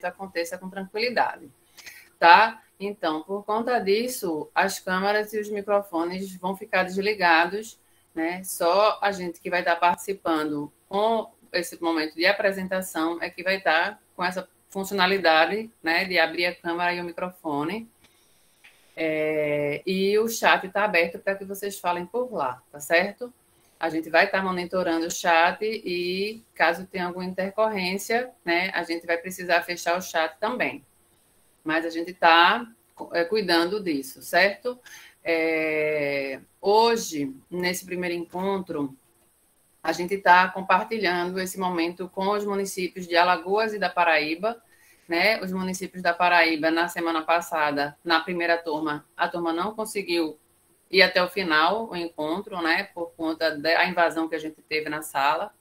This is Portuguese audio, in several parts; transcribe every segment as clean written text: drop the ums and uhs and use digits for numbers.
aconteça com tranquilidade, tá? Então, por conta disso, as câmeras e os microfones vão ficar desligados, né? Só a gente que vai estar participando com esse momento de apresentação é que vai estar com essa funcionalidade, né, de abrir a câmera e o microfone. E o chat está aberto para que vocês falem por lá, tá certo? A gente vai estar monitorando o chat e, caso tenha alguma intercorrência, né, a gente vai precisar fechar o chat também. Mas a gente está cuidando disso, certo? Hoje, nesse primeiro encontro, a gente está compartilhando esse momento com os municípios de Alagoas e da Paraíba, né? Os municípios da Paraíba, na semana passada, na primeira turma, a turma não conseguiu ir até o final, o encontro, né? Por conta da invasão que a gente teve na sala.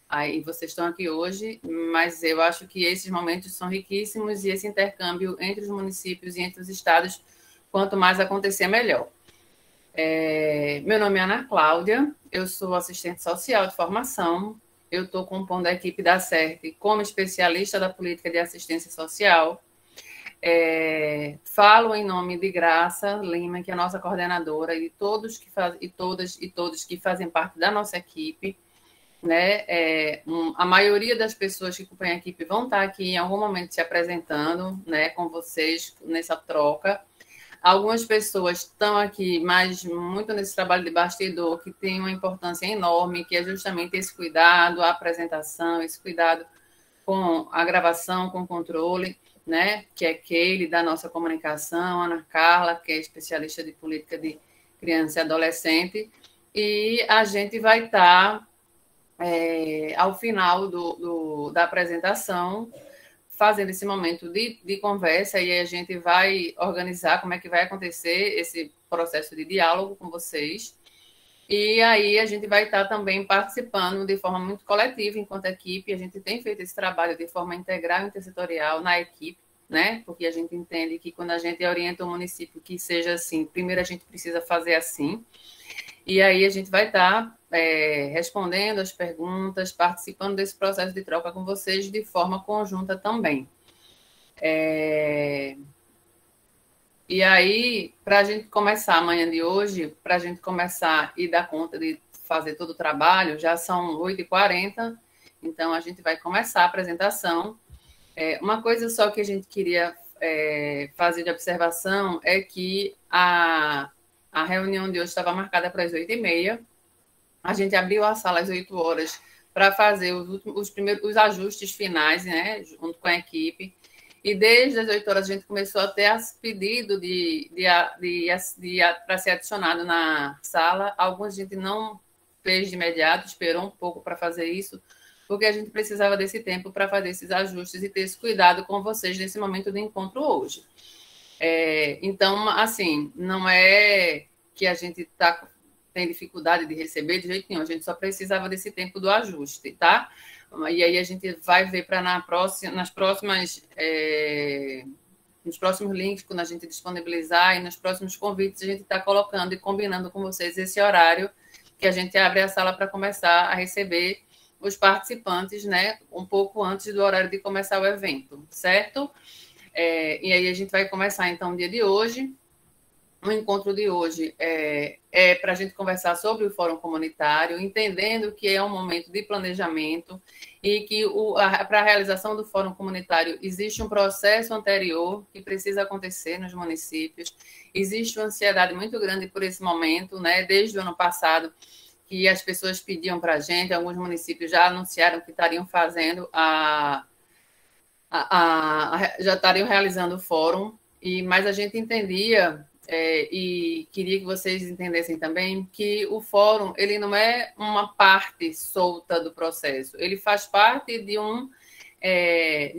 Aí vocês estão aqui hoje, mas eu acho que esses momentos são riquíssimos e esse intercâmbio entre os municípios e entre os estados, quanto mais acontecer, melhor. Meu nome é Ana Cláudia, eu sou assistente social de formação, eu estou compondo a equipe da CERT como especialista da política de assistência social. Falo em nome de Graça Lima, que é a nossa coordenadora, e todos que fazem parte da nossa equipe. Né? A maioria das pessoas que acompanham a equipe vão estar aqui em algum momento se apresentando, né, com vocês nessa troca. Algumas pessoas estão aqui, mas muito nesse trabalho de bastidor, que tem uma importância enorme, que é justamente esse cuidado, a apresentação, esse cuidado com a gravação, com o controle, né, que é Keile, da nossa comunicação, Ana Carla, que é especialista de política de criança e adolescente, e a gente vai estar ao final da apresentação, fazendo esse momento de conversa, e aí a gente vai organizar como é que vai acontecer esse processo de diálogo com vocês. E aí a gente vai estar também participando de forma muito coletiva, enquanto equipe. A gente tem feito esse trabalho de forma integral e intersetorial na equipe, né? Porque a gente entende que quando a gente orienta o município que seja assim, primeiro a gente precisa fazer assim. E aí a gente vai estar respondendo as perguntas, participando desse processo de troca com vocês de forma conjunta também. E aí, para a gente começar amanhã de hoje, para a gente começar e dar conta de fazer todo o trabalho, já são 8h40, então a gente vai começar a apresentação. Uma coisa só que a gente queria fazer de observação é que a reunião de hoje estava marcada para as 8h30. A gente abriu a sala às 8 horas para fazer os ajustes finais, né, junto com a equipe. E desde as 8 horas a gente começou a ter pedido para ser adicionado na sala. Alguns a gente não fez de imediato, esperou um pouco para fazer isso, porque a gente precisava desse tempo para fazer esses ajustes e ter esse cuidado com vocês nesse momento do encontro hoje. Então, assim, não é que a gente tem dificuldade de receber de jeito nenhum, a gente só precisava desse tempo do ajuste, tá? E aí a gente vai ver nos próximos links, quando a gente disponibilizar, e nos próximos convites, a gente está colocando e combinando com vocês esse horário que a gente abre a sala para começar a receber os participantes, né, um pouco antes do horário de começar o evento, certo? E aí a gente vai começar, então, o dia de hoje. O encontro de hoje é para a gente conversar sobre o Fórum Comunitário, entendendo que é um momento de planejamento e que para a realização do Fórum Comunitário existe um processo anterior que precisa acontecer nos municípios. Existe uma ansiedade muito grande por esse momento, né? Desde o ano passado, que as pessoas pediam para a gente, alguns municípios já anunciaram que estariam fazendo já estariam realizando o fórum, mas a gente entendia e queria que vocês entendessem também que o fórum ele não é uma parte solta do processo, ele faz parte de um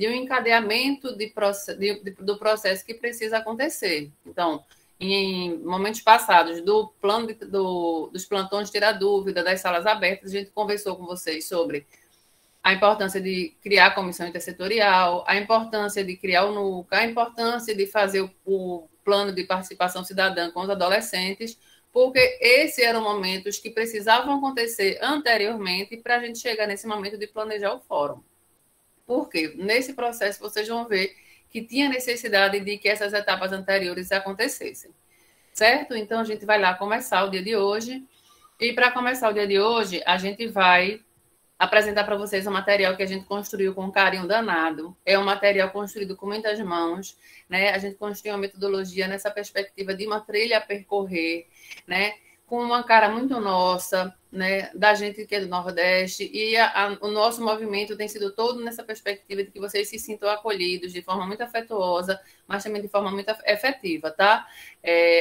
encadeamento do processo que precisa acontecer. Então, em momentos passados dos plantões tirar dúvida, das salas abertas, a gente conversou com vocês sobre a importância de criar a comissão intersetorial, a importância de criar o NUCA, a importância de fazer o plano de participação cidadã com os adolescentes, porque esses eram momentos que precisavam acontecer anteriormente para a gente chegar nesse momento de planejar o fórum. Por quê? Nesse processo, vocês vão ver que tinha necessidade de que essas etapas anteriores acontecessem, certo? Então, a gente vai lá começar o dia de hoje. E para começar o dia de hoje, a gente vai apresentar para vocês um material que a gente construiu com um carinho danado. É um material construído com muitas mãos, né? A gente construiu uma metodologia nessa perspectiva de uma trilha a percorrer, né? Com uma cara muito nossa, né? Da gente que é do Nordeste, e o nosso movimento tem sido todo nessa perspectiva de que vocês se sintam acolhidos de forma muito afetuosa, mas também de forma muito efetiva, tá?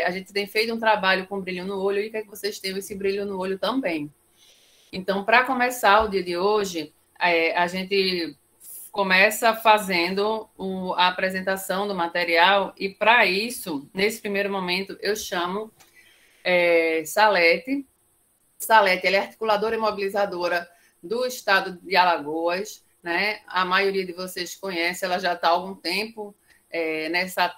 A gente tem feito um trabalho com brilho no olho e quer que vocês tenham esse brilho no olho também. Então, para começar o dia de hoje, a gente começa fazendo a apresentação do material, e para isso, nesse primeiro momento, eu chamo Salete. Salete, ela é articuladora e mobilizadora do estado de Alagoas, né? A maioria de vocês conhece, ela já está há algum tempo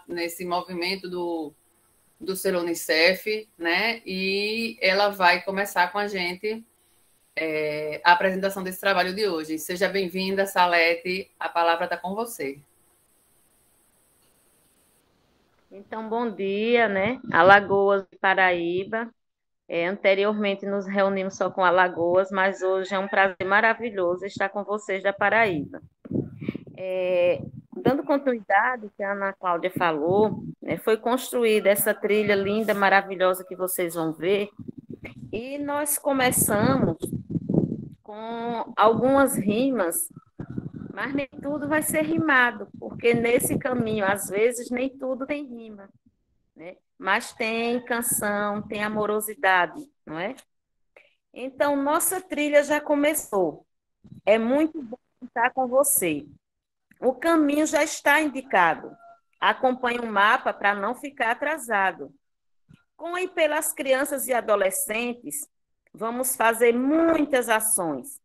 nesse movimento do Ser Unicef, né? E ela vai começar com a gente a apresentação desse trabalho de hoje. Seja bem-vinda, Salete, a palavra está com você. Então, bom dia, né? Alagoas e Paraíba. Anteriormente nos reunimos só com Alagoas, mas hoje é um prazer maravilhoso estar com vocês da Paraíba. Dando continuidade ao que a Ana Cláudia falou, né, foi construída essa trilha linda, maravilhosa que vocês vão ver, e nós começamos com algumas rimas, mas nem tudo vai ser rimado, porque nesse caminho, às vezes, nem tudo tem rima, né? Mas tem canção, tem amorosidade, não é? Então, nossa trilha já começou. É muito bom estar com você. O caminho já está indicado. Acompanhe o mapa para não ficar atrasado. Com e pelas crianças e adolescentes, vamos fazer muitas ações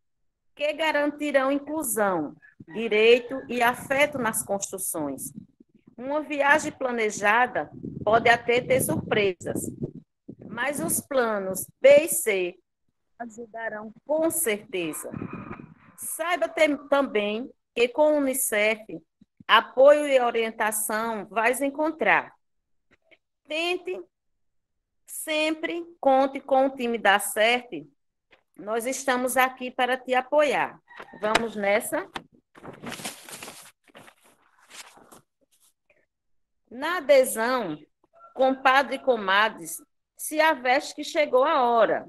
que garantirão inclusão, direito e afeto nas construções. Uma viagem planejada pode até ter surpresas, mas os planos B e C ajudarão com certeza. Saiba também que com o Unicef, apoio e orientação vais encontrar. Tente sempre, conte com o time da CERT, nós estamos aqui para te apoiar. Vamos nessa? Na adesão, compadre e comadres, se aveste que chegou a hora.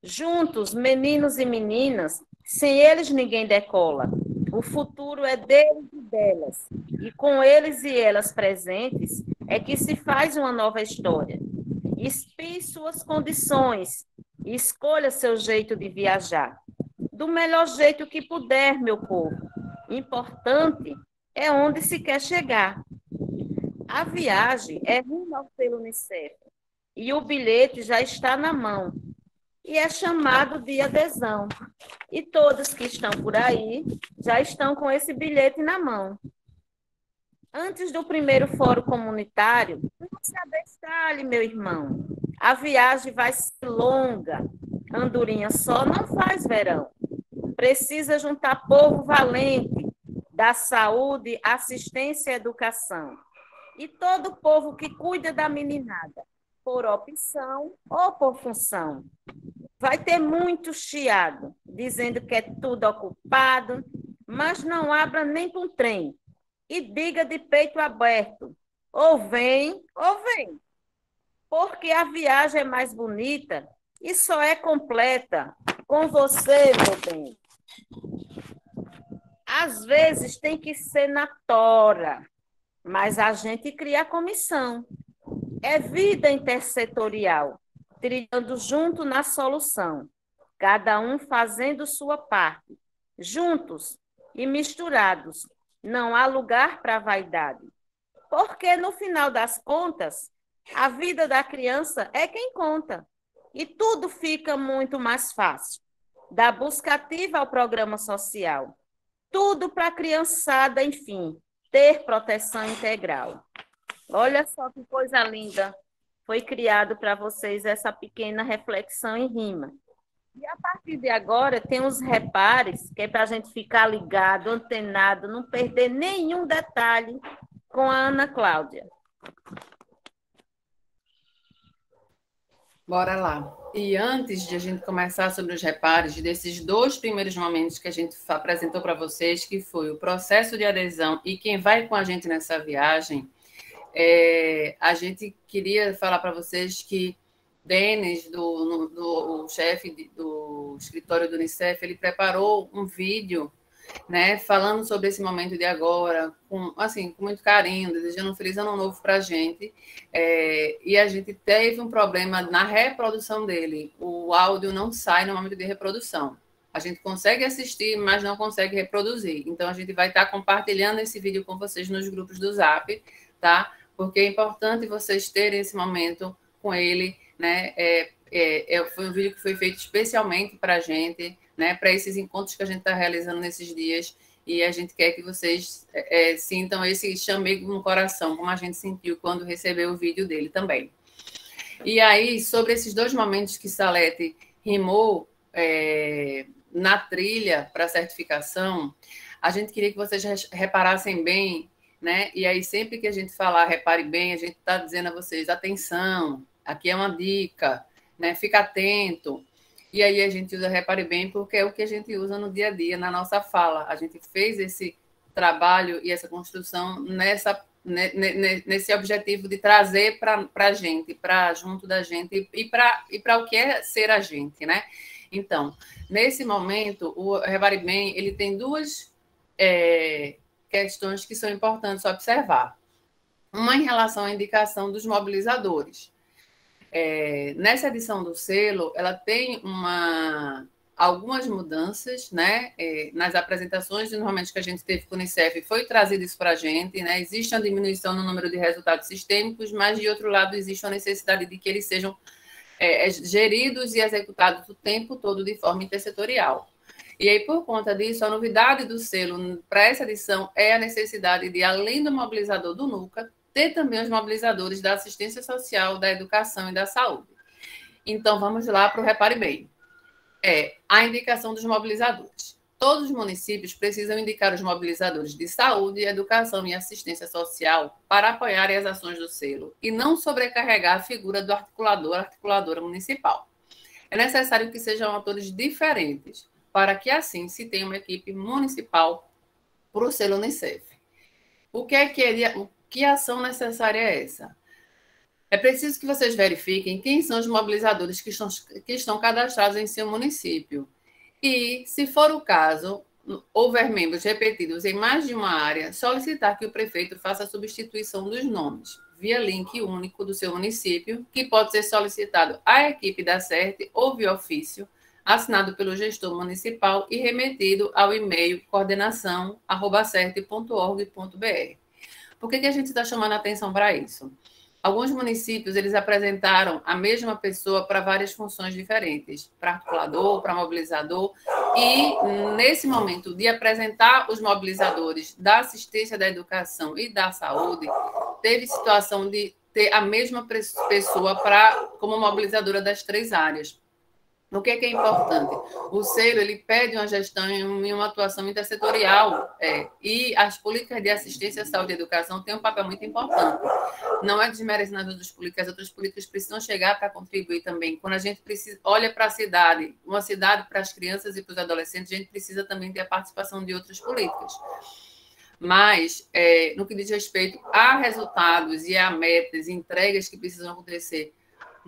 Juntos, meninos e meninas, sem eles ninguém decola. O futuro é deles e delas. E com eles e elas presentes, é que se faz uma nova história. Espie suas condições e escolha seu jeito de viajar. Do melhor jeito que puder, meu povo. Importante é onde se quer chegar. A viagem é rumo ao pelo Unicef e o bilhete já está na mão e é chamado de adesão. E todos que estão por aí já estão com esse bilhete na mão. Antes do primeiro fórum comunitário, não se abestalhe, meu irmão. A viagem vai ser longa. Andorinha só não faz verão. Precisa juntar povo valente, da saúde, assistência e educação. E todo povo que cuida da meninada, por opção ou por função. Vai ter muito chiado, dizendo que é tudo ocupado, mas não abra nem para um trem. E diga de peito aberto, ou vem, porque a viagem é mais bonita e só é completa com você, meu bem. Às vezes tem que ser na tora, mas a gente cria a comissão. É vida intersetorial, trilhando junto na solução, cada um fazendo sua parte, juntos e misturados. Não há lugar para vaidade, porque no final das contas, a vida da criança é quem conta, e tudo fica muito mais fácil. Da busca ativa ao programa social, tudo para a criançada, enfim, ter proteção integral. Olha só que coisa linda. Foi criado para vocês essa pequena reflexão em rima. E a partir de agora, tem os repares, que é para a gente ficar ligado, antenado, não perder nenhum detalhe com a Ana Cláudia. Bora lá. E antes de a gente começar sobre os repares, desses 2 primeiros momentos que a gente apresentou para vocês, que foi o processo de adesão e quem vai com a gente nessa viagem, a gente queria falar para vocês que Denis, o chefe do escritório do Unicef, ele preparou um vídeo, né, falando sobre esse momento de agora, com muito carinho, desejando um feliz ano novo para a gente. E a gente teve um problema na reprodução dele. O áudio não sai no momento de reprodução. A gente consegue assistir, mas não consegue reproduzir. Então, a gente vai estar compartilhando esse vídeo com vocês nos grupos do Zap, tá? Porque é importante vocês terem esse momento com ele, né? Foi um vídeo que foi feito especialmente para a gente, né? Para esses encontros que a gente está realizando nesses dias, e a gente quer que vocês sintam esse chamego no coração, como a gente sentiu quando recebeu o vídeo dele também. E aí, sobre esses 2 momentos que Salete rimou na trilha para a certificação, a gente queria que vocês reparassem bem, né? E aí, sempre que a gente falar repare bem, a gente está dizendo a vocês, atenção, aqui é uma dica, né? Fica atento. E aí a gente usa repare bem, porque é o que a gente usa no dia a dia, na nossa fala. A gente fez esse trabalho e essa construção nesse objetivo de trazer para a gente, para junto da gente, e para o que é ser a gente, né? Então, nesse momento, o repare bem, ele tem 2 questões que são importantes observar. Uma em relação à indicação dos mobilizadores. Nessa edição do selo, ela tem algumas mudanças, né? Nas apresentações, normalmente, que a gente teve com o Unicef, foi trazido isso para a gente, né? Existe uma diminuição no número de resultados sistêmicos, mas, de outro lado, existe a necessidade de que eles sejam geridos e executados o tempo todo de forma intersetorial. E aí, por conta disso, a novidade do selo para essa edição é a necessidade de, além do mobilizador do NUCA, ter também os mobilizadores da assistência social, da educação e da saúde. Então, vamos lá para o repare bem. A indicação dos mobilizadores. Todos os municípios precisam indicar os mobilizadores de saúde, educação e assistência social para apoiarem as ações do selo e não sobrecarregar a figura do articuladora municipal. É necessário que sejam atores diferentes para que, assim, se tenha uma equipe municipal para o selo Unicef. Que ação necessária é essa? É preciso que vocês verifiquem quem são os mobilizadores que estão cadastrados em seu município. E, se for o caso, houver membros repetidos em mais de uma área, solicitar que o prefeito faça a substituição dos nomes, via link único do seu município, que pode ser solicitado à equipe da CERT ou via ofício, assinado pelo gestor municipal e remetido ao e-mail coordenação@cert.org.br. Por que a gente está chamando a atenção para isso? Alguns municípios, eles apresentaram a mesma pessoa para várias funções diferentes, para articulador, para mobilizador, e nesse momento de apresentar os mobilizadores da assistência da educação e da saúde, teve situação de ter a mesma pessoa como mobilizadora das 3 áreas. O que é importante? O selo, ele pede uma gestão e uma atuação intersetorial, e as políticas de assistência à saúde e educação têm um papel muito importante. Não é desmerecendo as outras políticas precisam chegar para contribuir também. Quando a gente olha para a cidade, uma cidade para as crianças e para os adolescentes, a gente precisa também ter a participação de outras políticas. Mas, no que diz respeito a resultados e a metas, entregas que precisam acontecer,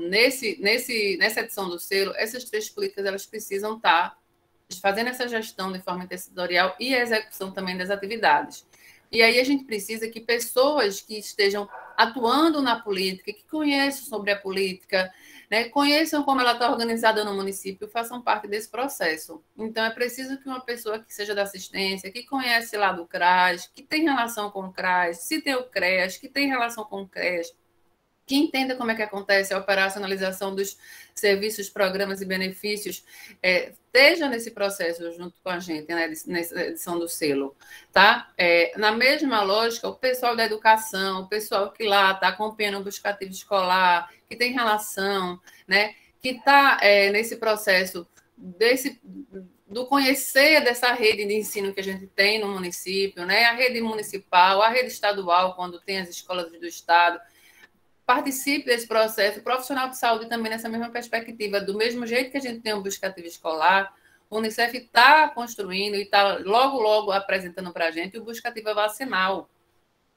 nessa edição do selo, essas 3 políticas elas precisam estar fazendo essa gestão de forma intersetorial e a execução também das atividades. E aí a gente precisa que pessoas que estejam atuando na política, que conheçam sobre a política, né, conheçam como ela está organizada no município, façam parte desse processo. Então, é preciso que uma pessoa que seja da assistência, que conhece lá do CRAS, que tem relação com o CRAS, se tem o CREAS, que tem relação com o CREAS, que entenda como é que acontece a operacionalização dos serviços, programas e benefícios, esteja nesse processo junto com a gente, né, nessa edição do selo, tá? Na mesma lógica, o pessoal da educação, o pessoal que lá está acompanhando o buscativo escolar, que tem relação, né, que está nesse processo do conhecer dessa rede de ensino que a gente tem no município, né? A rede municipal, a rede estadual, quando tem as escolas do Estado. Participe desse processo. O profissional de saúde também nessa mesma perspectiva. Do mesmo jeito que a gente tem um buscativo escolar, o Unicef está construindo e está logo, logo apresentando para a gente o buscativo vacinal,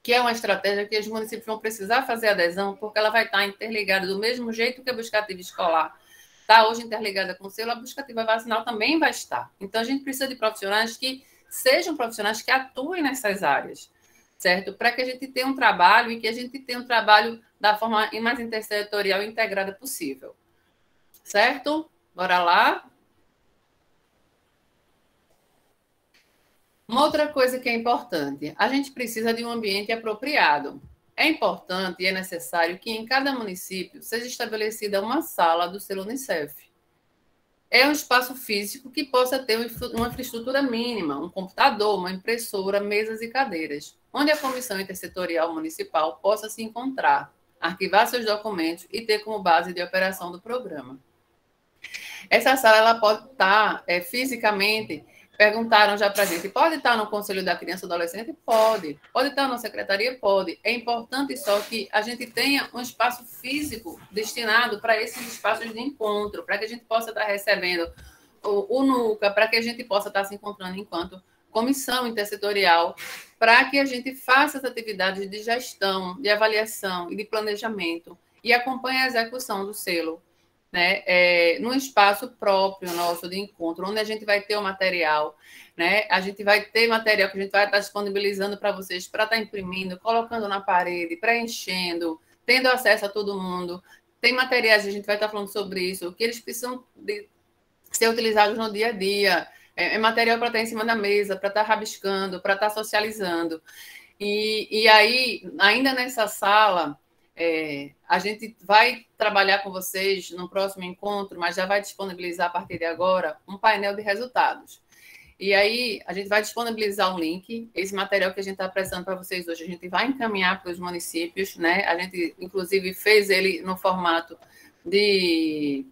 que é uma estratégia que os municípios vão precisar fazer adesão, porque ela vai estar interligada do mesmo jeito que a buscativa escolar está hoje interligada com o selo, a buscativa vacinal também vai estar. Então, a gente precisa de profissionais que sejam profissionais que atuem nessas áreas, certo? Para que a gente tenha um trabalho e que a gente tenha um trabalho da forma mais intersetorial e integrada possível. Certo? Bora lá? Uma outra coisa que é importante, a gente precisa de um ambiente apropriado. É importante e é necessário que em cada município seja estabelecida uma sala do selo Unicef. É um espaço físico que possa ter uma infraestrutura mínima, um computador, uma impressora, mesas e cadeiras, onde a comissão intersetorial municipal possa se encontrar, arquivar seus documentos e ter como base de operação do programa. Essa sala ela pode estar fisicamente. Perguntaram já para a gente, pode estar no Conselho da Criança e Adolescente? Pode. Pode estar na Secretaria? Pode. É importante só que a gente tenha um espaço físico destinado para esses espaços de encontro, para que a gente possa estar recebendo o NUCA, para que a gente possa estar se encontrando enquanto comissão intersetorial, para que a gente faça as atividades de gestão, de avaliação e de planejamento e acompanhe a execução do selo, né, num espaço próprio nosso de encontro, onde a gente vai ter o material, né? A gente vai ter material que a gente vai estar disponibilizando para vocês, para estar imprimindo, colocando na parede, preenchendo, tendo acesso a todo mundo. Tem materiais, a gente vai estar falando sobre isso, que eles precisam de ser utilizados no dia a dia. É material para estar em cima da mesa, para estar rabiscando, para estar socializando. E aí, ainda nessa sala, a gente vai trabalhar com vocês no próximo encontro, mas já vai disponibilizar a partir de agora um painel de resultados. E aí a gente vai disponibilizar um link, esse material que a gente está apresentando para vocês hoje, a gente vai encaminhar para os municípios, né? A gente, inclusive, fez ele no formato de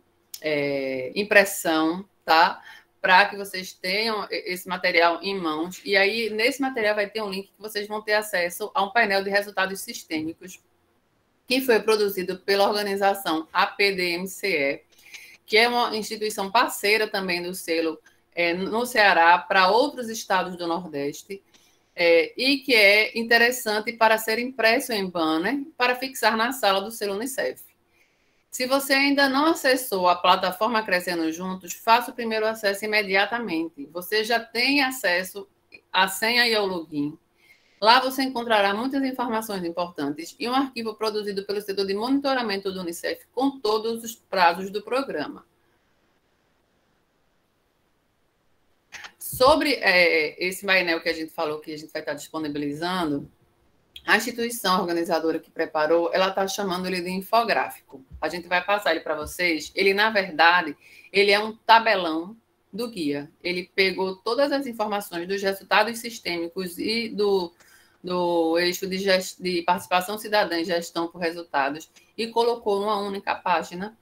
impressão, tá? Para que vocês tenham esse material em mãos. E aí, nesse material vai ter um link que vocês vão ter acesso a um painel de resultados sistêmicos, que foi produzido pela organização APDMCE, que é uma instituição parceira também do selo no Ceará, para outros estados do Nordeste, e que é interessante para ser impresso em banner, para fixar na sala do selo Unicef. Se você ainda não acessou a plataforma Crescendo Juntos, faça o primeiro acesso imediatamente. Você já tem acesso à senha e ao login. Lá você encontrará muitas informações importantes e um arquivo produzido pelo setor de monitoramento do Unicef com todos os prazos do programa. Sobre esse painel que a gente falou que a gente vai estar disponibilizando, a instituição organizadora que preparou, ela está chamando ele de infográfico. A gente vai passar ele para vocês. Ele, na verdade, ele é um tabelão do guia. Ele pegou todas as informações dos resultados sistêmicos e do eixo de participação cidadã e gestão por resultados e colocou numa única página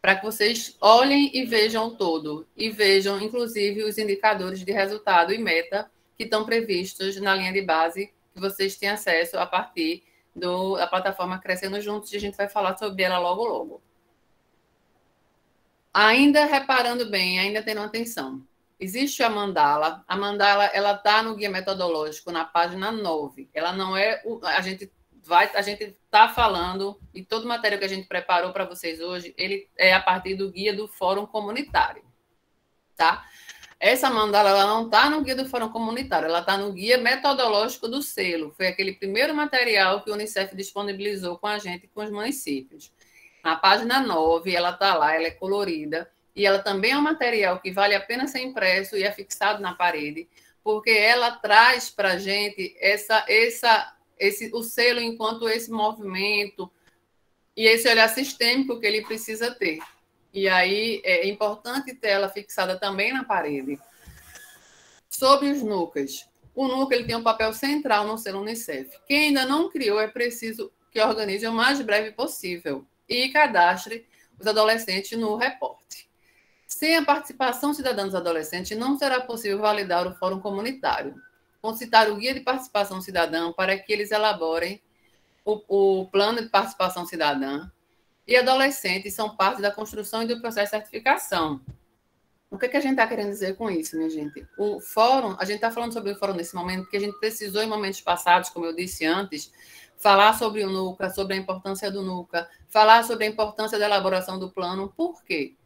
para que vocês olhem e vejam o todo e vejam, inclusive, os indicadores de resultado e meta que estão previstos na linha de base que vocês têm acesso a partir da plataforma Crescendo Juntos, e a gente vai falar sobre ela logo, logo. Ainda reparando bem, ainda tendo atenção, existe a mandala. A mandala, ela está no guia metodológico, na página 9. Ela não é... A gente está falando, e todo o material que a gente preparou para vocês hoje, ele é a partir do guia do Fórum Comunitário, tá? Essa mandala, ela não está no guia do Fórum Comunitário, ela está no guia metodológico do selo. Foi aquele primeiro material que o Unicef disponibilizou com a gente, com os municípios. Na página 9, ela está lá, ela é colorida, e ela também é um material que vale a pena ser impresso e é fixado na parede, porque ela traz para a gente o selo enquanto esse movimento e esse olhar sistêmico que ele precisa ter. E aí é importante ter ela fixada também na parede. Sobre os NUCAs. O NUCA ele tem um papel central no selo Unicef. Quem ainda não criou, é preciso que organize o mais breve possível e cadastre os adolescentes no reporte. Sem a participação cidadã dos adolescentes, não será possível validar o fórum comunitário. Concitar o guia de participação cidadã para que eles elaborem o plano de participação cidadã, e adolescentes são parte da construção e do processo de certificação. O que a gente está querendo dizer com isso, minha gente? O fórum, a gente está falando sobre o fórum nesse momento, porque a gente precisou, em momentos passados, como eu disse antes, falar sobre o NUCA, sobre a importância do NUCA, falar sobre a importância da elaboração do plano. Por quê?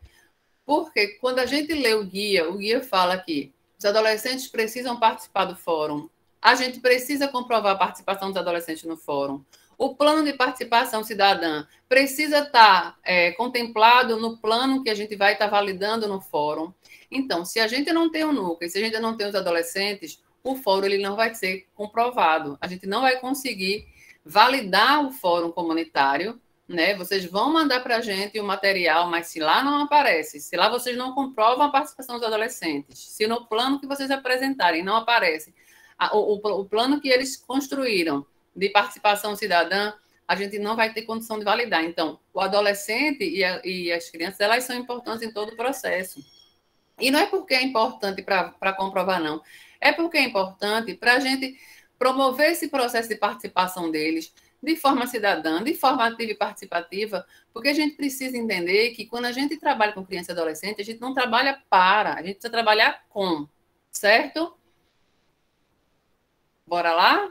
Porque quando a gente lê o guia fala que os adolescentes precisam participar do fórum, a gente precisa comprovar a participação dos adolescentes no fórum. O plano de participação cidadã precisa estar contemplado no plano que a gente vai estar validando no fórum. Então, se a gente não tem o NUCA e se a gente não tem os adolescentes, o fórum ele não vai ser comprovado. A gente não vai conseguir validar o fórum comunitário, né? Vocês vão mandar para a gente o material, mas se lá não aparece, se lá vocês não comprovam a participação dos adolescentes, se no plano que vocês apresentarem não aparece o plano que eles construíram de participação cidadã, a gente não vai ter condição de validar. Então, o adolescente e as crianças, elas são importantes em todo o processo. E não é porque é importante para comprovar, não. É porque é importante para a gente promover esse processo de participação deles de forma cidadã, de forma ativa e participativa, porque a gente precisa entender que quando a gente trabalha com criança e adolescente, a gente não trabalha para, a gente precisa trabalhar com, certo? Bora lá?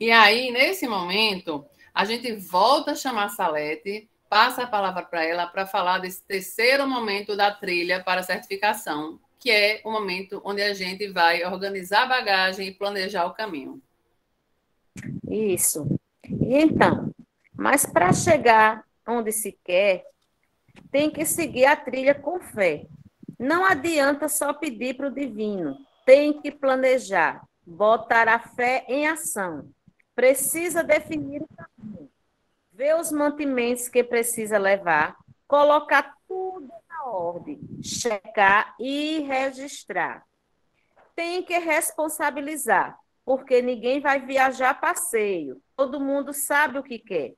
E aí, nesse momento, a gente volta a chamar a Salete, passa a palavra para ela para falar desse terceiro momento da trilha para a certificação, que é o momento onde a gente vai organizar a bagagem e planejar o caminho. Isso. Então, mas para chegar onde se quer, tem que seguir a trilha com fé. Não adianta só pedir para o divino, tem que planejar, botar a fé em ação. Precisa definir o caminho, ver os mantimentos que precisa levar, colocar tudo na ordem, checar e registrar. Tem que responsabilizar, porque ninguém vai viajar a passeio, todo mundo sabe o que quer.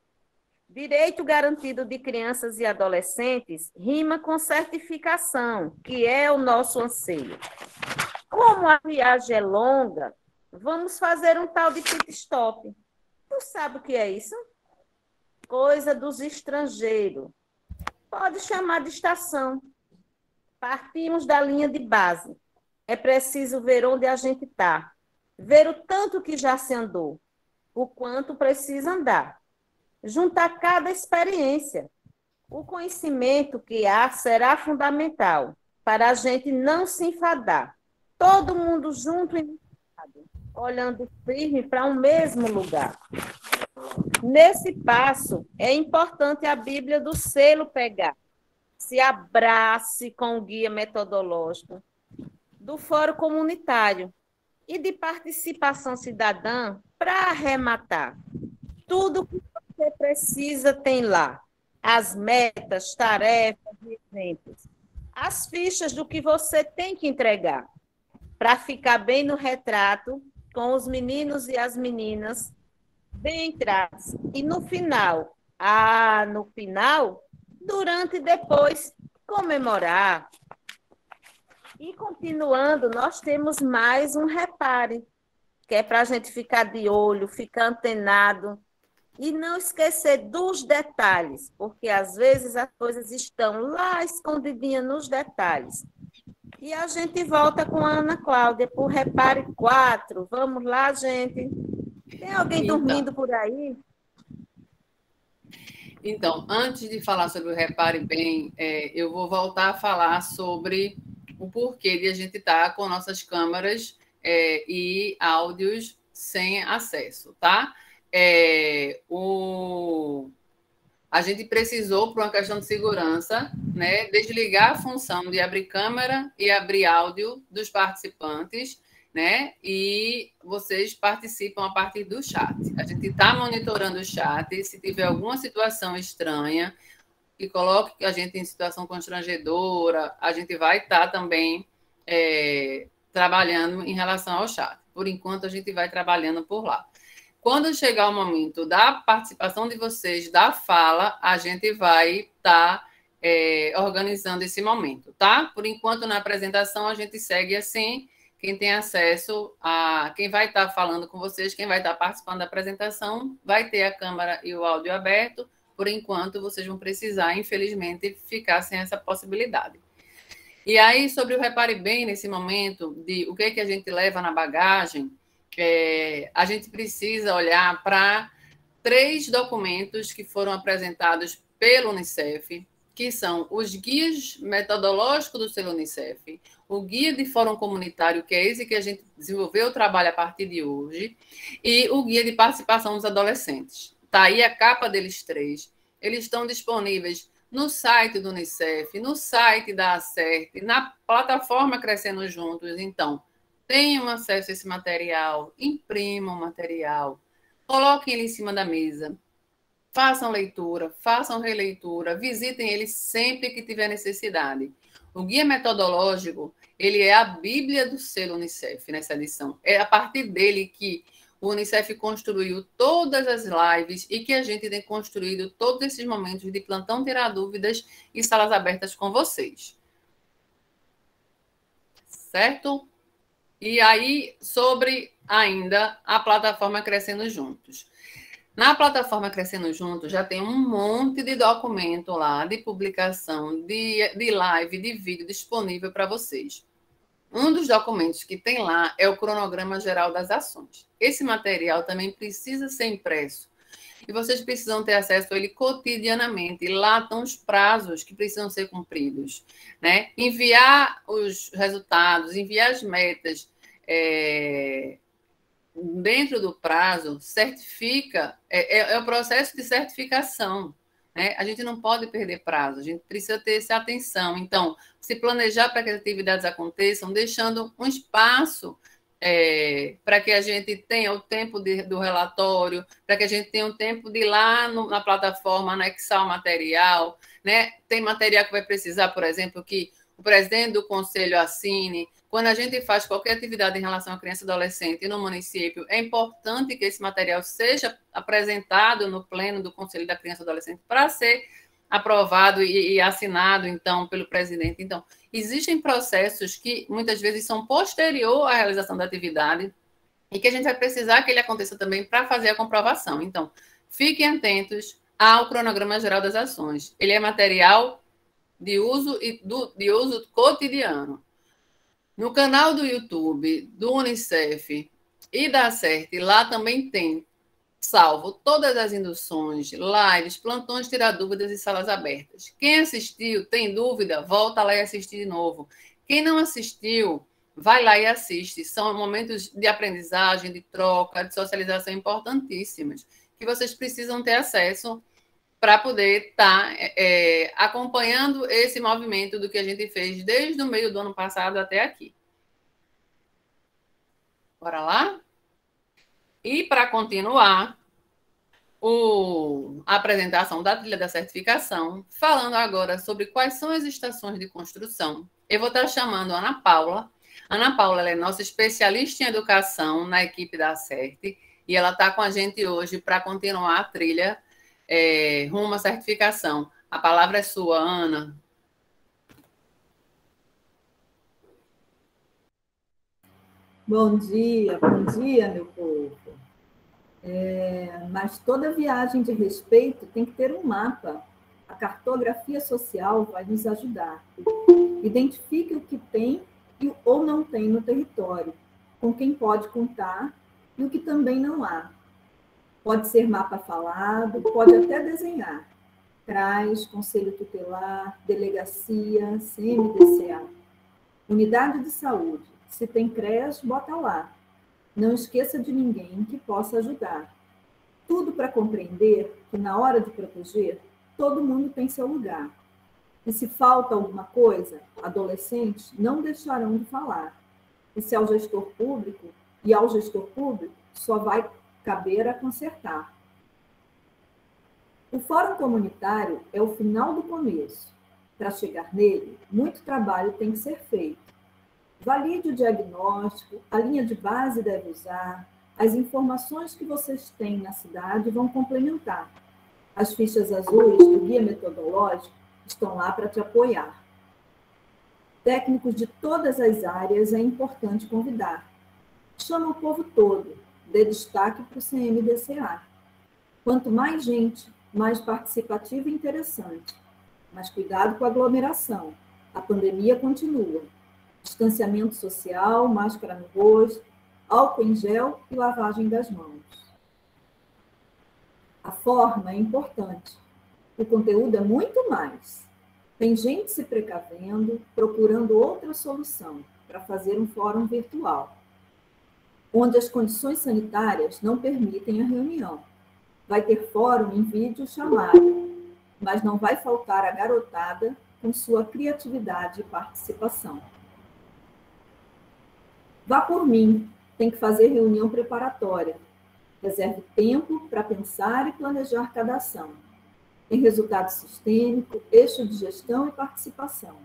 Direito garantido de crianças e adolescentes rima com certificação, que é o nosso anseio. Como a viagem é longa, vamos fazer um tal de pit stop. Tu sabe o que é isso? Coisa dos estrangeiros. Pode chamar de estação. Partimos da linha de base. É preciso ver onde a gente está. Ver o tanto que já se andou. O quanto precisa andar. Juntar cada experiência. O conhecimento que há será fundamental para a gente não se enfadar. Todo mundo junto e olhando firme para um mesmo lugar. Nesse passo, é importante a Bíblia do selo pegar. Se abrace com o guia metodológico do Fórum Comunitário e de participação cidadã para arrematar. Tudo que você precisa tem lá. As metas, tarefas e exemplos. As fichas do que você tem que entregar. Para ficar bem no retrato, com os meninos e as meninas bem atrás. E no final, durante e depois, comemorar. E continuando, nós temos mais um repare, que é para a gente ficar de olho, ficar antenado e não esquecer dos detalhes, porque às vezes as coisas estão lá escondidinhas nos detalhes. E a gente volta com a Ana Cláudia por repare 4. Vamos lá, gente. Tem alguém dormindo por aí? Então, antes de falar sobre o Repare Bem, eu vou voltar a falar sobre o porquê de a gente estar com nossas câmeras e áudios sem acesso, tá? A gente precisou, por uma questão de segurança, né, desligar a função de abrir câmera e abrir áudio dos participantes, né? E vocês participam a partir do chat. A gente está monitorando o chat. Se tiver alguma situação estranha, que coloque a gente em situação constrangedora, a gente vai estar também trabalhando em relação ao chat. Por enquanto, a gente vai trabalhando por lá. Quando chegar o momento da participação de vocês, da fala, a gente vai estar organizando esse momento, tá? Por enquanto, na apresentação, a gente segue assim. Quem tem acesso a... Quem vai estar falando com vocês, quem vai estar participando da apresentação, vai ter a câmera e o áudio aberto. Por enquanto, vocês vão precisar, infelizmente, ficar sem essa possibilidade. E aí, sobre o Repare Bem, nesse momento, de o que a gente leva na bagagem, a gente precisa olhar para 3 documentos que foram apresentados pelo Unicef, que são os guias metodológicos do selo Unicef, o guia de fórum comunitário, que é esse que a gente desenvolveu o trabalho a partir de hoje, e o guia de participação dos adolescentes. Está aí a capa deles 3. Eles estão disponíveis no site do Unicef, no site da ACERT, na plataforma Crescendo Juntos. Então, tenham acesso a esse material, imprimam o material, coloquem ele em cima da mesa, façam leitura, façam releitura, visitem ele sempre que tiver necessidade. O guia metodológico, ele é a Bíblia do selo Unicef nessa edição. É a partir dele que o Unicef construiu todas as lives e que a gente tem construído todos esses momentos de plantão tirar dúvidas e salas abertas com vocês. Certo? E aí, sobre ainda a plataforma Crescendo Juntos. Na plataforma Crescendo Juntos já tem um monte de documento lá, de publicação, de live, de vídeo disponível para vocês. Um dos documentos que tem lá é o cronograma geral das ações. Esse material também precisa ser impresso. E vocês precisam ter acesso a ele cotidianamente. E lá estão os prazos que precisam ser cumpridos, né? Enviar os resultados, enviar as metas dentro do prazo, certifica, é o processo de certificação, né? A gente não pode perder prazo, a gente precisa ter essa atenção. Então, se planejar para que as atividades aconteçam, deixando um espaço para que a gente tenha o tempo do relatório, para que a gente tenha o tempo de ir lá na plataforma anexar o material, né? Tem material que vai precisar, por exemplo, que o presidente do conselho assine. Quando a gente faz qualquer atividade em relação à criança e adolescente no município, é importante que esse material seja apresentado no pleno do Conselho da Criança e Adolescente para ser aprovado e assinado, então, pelo presidente. Então, existem processos que muitas vezes são posterior à realização da atividade e que a gente vai precisar que ele aconteça também para fazer a comprovação. Então, fiquem atentos ao cronograma geral das ações. Ele é material de uso cotidiano. No canal do YouTube, do Unicef e da ACERT, lá também tem salvo todas as induções, lives, plantões, tirar dúvidas e salas abertas. Quem assistiu, tem dúvida, volta lá e assiste de novo. Quem não assistiu, vai lá e assiste. São momentos de aprendizagem, de troca, de socialização importantíssimos, que vocês precisam ter acesso para poder estar acompanhando esse movimento do que a gente fez desde o meio do ano passado até aqui. Bora lá? E para continuar a apresentação da trilha da certificação, falando agora sobre quais são as estações de construção, eu vou estar chamando a Ana Paula. Ana Paula ela é nossa especialista em educação na equipe da ACERT e ela está com a gente hoje para continuar a trilha rumo à certificação. A palavra é sua, Ana. Bom dia, meu povo. Mas toda viagem de respeito tem que ter um mapa. A cartografia social vai nos ajudar. Identifique o que tem ou não tem no território, com quem pode contar e o que também não há. Pode ser mapa falado, pode até desenhar. CRAS, Conselho Tutelar, Delegacia, CMDCA. Unidade de Saúde. Se tem CREAS, bota lá. Não esqueça de ninguém que possa ajudar. Tudo para compreender que, na hora de proteger, todo mundo tem seu lugar. E se falta alguma coisa, adolescentes não deixarão de falar. E se ao gestor público, só vai caber a consertar. O Fórum Comunitário é o final do começo. Para chegar nele, muito trabalho tem que ser feito. Valide o diagnóstico, a linha de base deve usar, as informações que vocês têm na cidade vão complementar. As fichas azuis do guia metodológico estão lá para te apoiar. Técnicos de todas as áreas é importante convidar. Chama o povo todo, dê destaque para o CMDCA. Quanto mais gente, mais participativa e interessante. Mas cuidado com a aglomeração. A pandemia continua. Distanciamento social, máscara no rosto, álcool em gel e lavagem das mãos. A forma é importante. O conteúdo é muito mais. Tem gente se precavendo, procurando outra solução para fazer um fórum virtual, onde as condições sanitárias não permitem a reunião. Vai ter fórum em vídeo chamado, mas não vai faltar a garotada com sua criatividade e participação. Vá por mim, tem que fazer reunião preparatória. Reserve tempo para pensar e planejar cada ação. Tem resultado sistêmico, eixo de gestão e participação.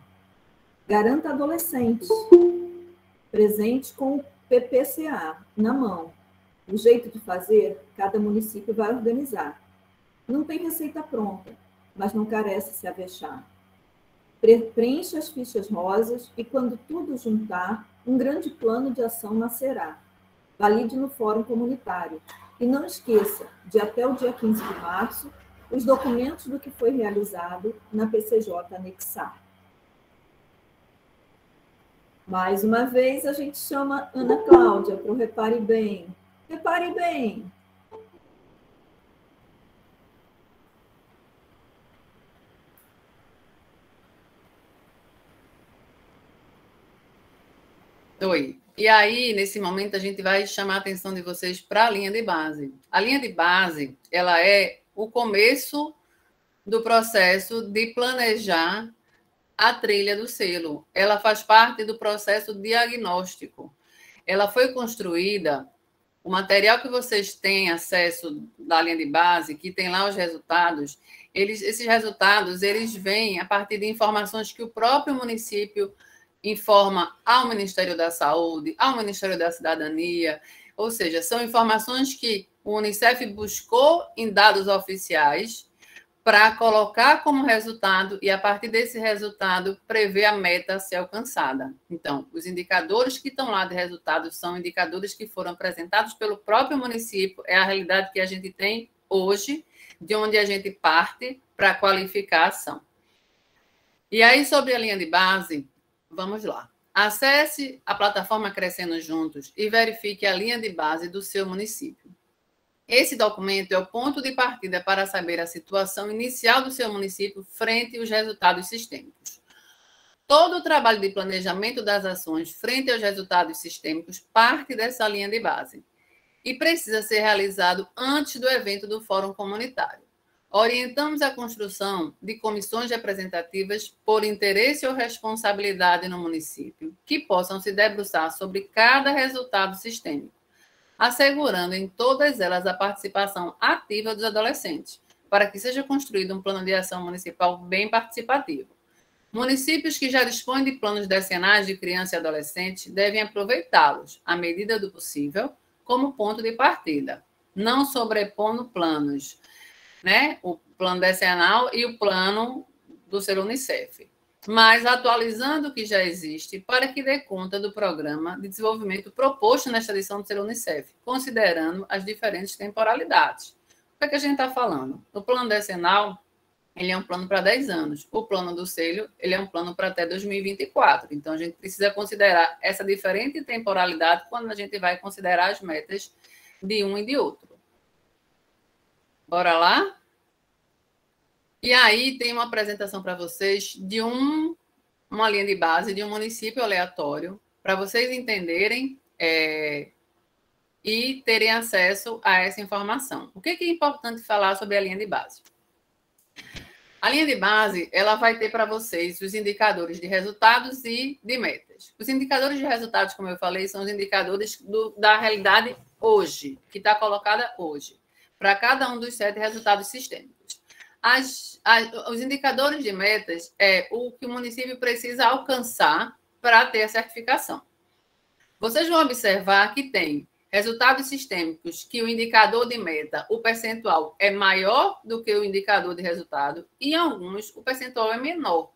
Garanta adolescentes, presente com o PPCA na mão. O jeito de fazer, cada município vai organizar. Não tem receita pronta, mas não carece se avexar. Preencha as fichas rosas e, quando tudo juntar, um grande plano de ação nascerá. Valide no Fórum Comunitário. E não esqueça de, até o dia 15 de março, os documentos do que foi realizado na PCJ anexar. Mais uma vez, a gente chama Ana Cláudia para o Repare Bem. Repare bem! Oi. E aí, nesse momento, a gente vai chamar a atenção de vocês para a linha de base. A linha de base, ela é o começo do processo de planejar a trilha do selo. Ela faz parte do processo diagnóstico. Ela foi construída, o material que vocês têm acesso da linha de base, que tem lá os resultados, esses resultados, eles vêm a partir de informações que o próprio município informa ao Ministério da Saúde, ao Ministério da Cidadania, ou seja, são informações que o Unicef buscou em dados oficiais para colocar como resultado e, a partir desse resultado, prever a meta a ser alcançada. Então, os indicadores que estão lá de resultados são indicadores que foram apresentados pelo próprio município, é a realidade que a gente tem hoje, de onde a gente parte para qualificar a ação. E aí, sobre a linha de base, vamos lá. Acesse a plataforma Crescendo Juntos e verifique a linha de base do seu município. Esse documento é o ponto de partida para saber a situação inicial do seu município frente aos resultados sistêmicos. Todo o trabalho de planejamento das ações frente aos resultados sistêmicos parte dessa linha de base e precisa ser realizado antes do evento do Fórum Comunitário. Orientamos a construção de comissões representativas por interesse ou responsabilidade no município, que possam se debruçar sobre cada resultado sistêmico, assegurando em todas elas a participação ativa dos adolescentes, para que seja construído um plano de ação municipal bem participativo. Municípios que já dispõem de planos decenais de criança e adolescente devem aproveitá-los, à medida do possível, como ponto de partida, não sobrepondo planos, né? O plano decenal e o plano do Selo Unicef, mas atualizando o que já existe para que dê conta do programa de desenvolvimento proposto nesta edição do Selo Unicef, considerando as diferentes temporalidades. O que é que a gente está falando? O plano decenal, ele é um plano para 10 anos. O plano do Selo, ele é um plano para até 2024. Então, a gente precisa considerar essa diferente temporalidade quando a gente vai considerar as metas de um e de outro. Bora lá? E aí tem uma apresentação para vocês de uma linha de base de um município aleatório, para vocês entenderem e terem acesso a essa informação. O que é importante falar sobre a linha de base? A linha de base, ela vai ter para vocês os indicadores de resultados e de metas. Os indicadores de resultados, como eu falei, são os indicadores da realidade hoje, que está colocada hoje, para cada um dos 7 resultados sistêmicos. Os indicadores de metas é o que o município precisa alcançar para ter a certificação. Vocês vão observar que tem resultados sistêmicos que o indicador de meta, o percentual, é maior do que o indicador de resultado, e em alguns o percentual é menor.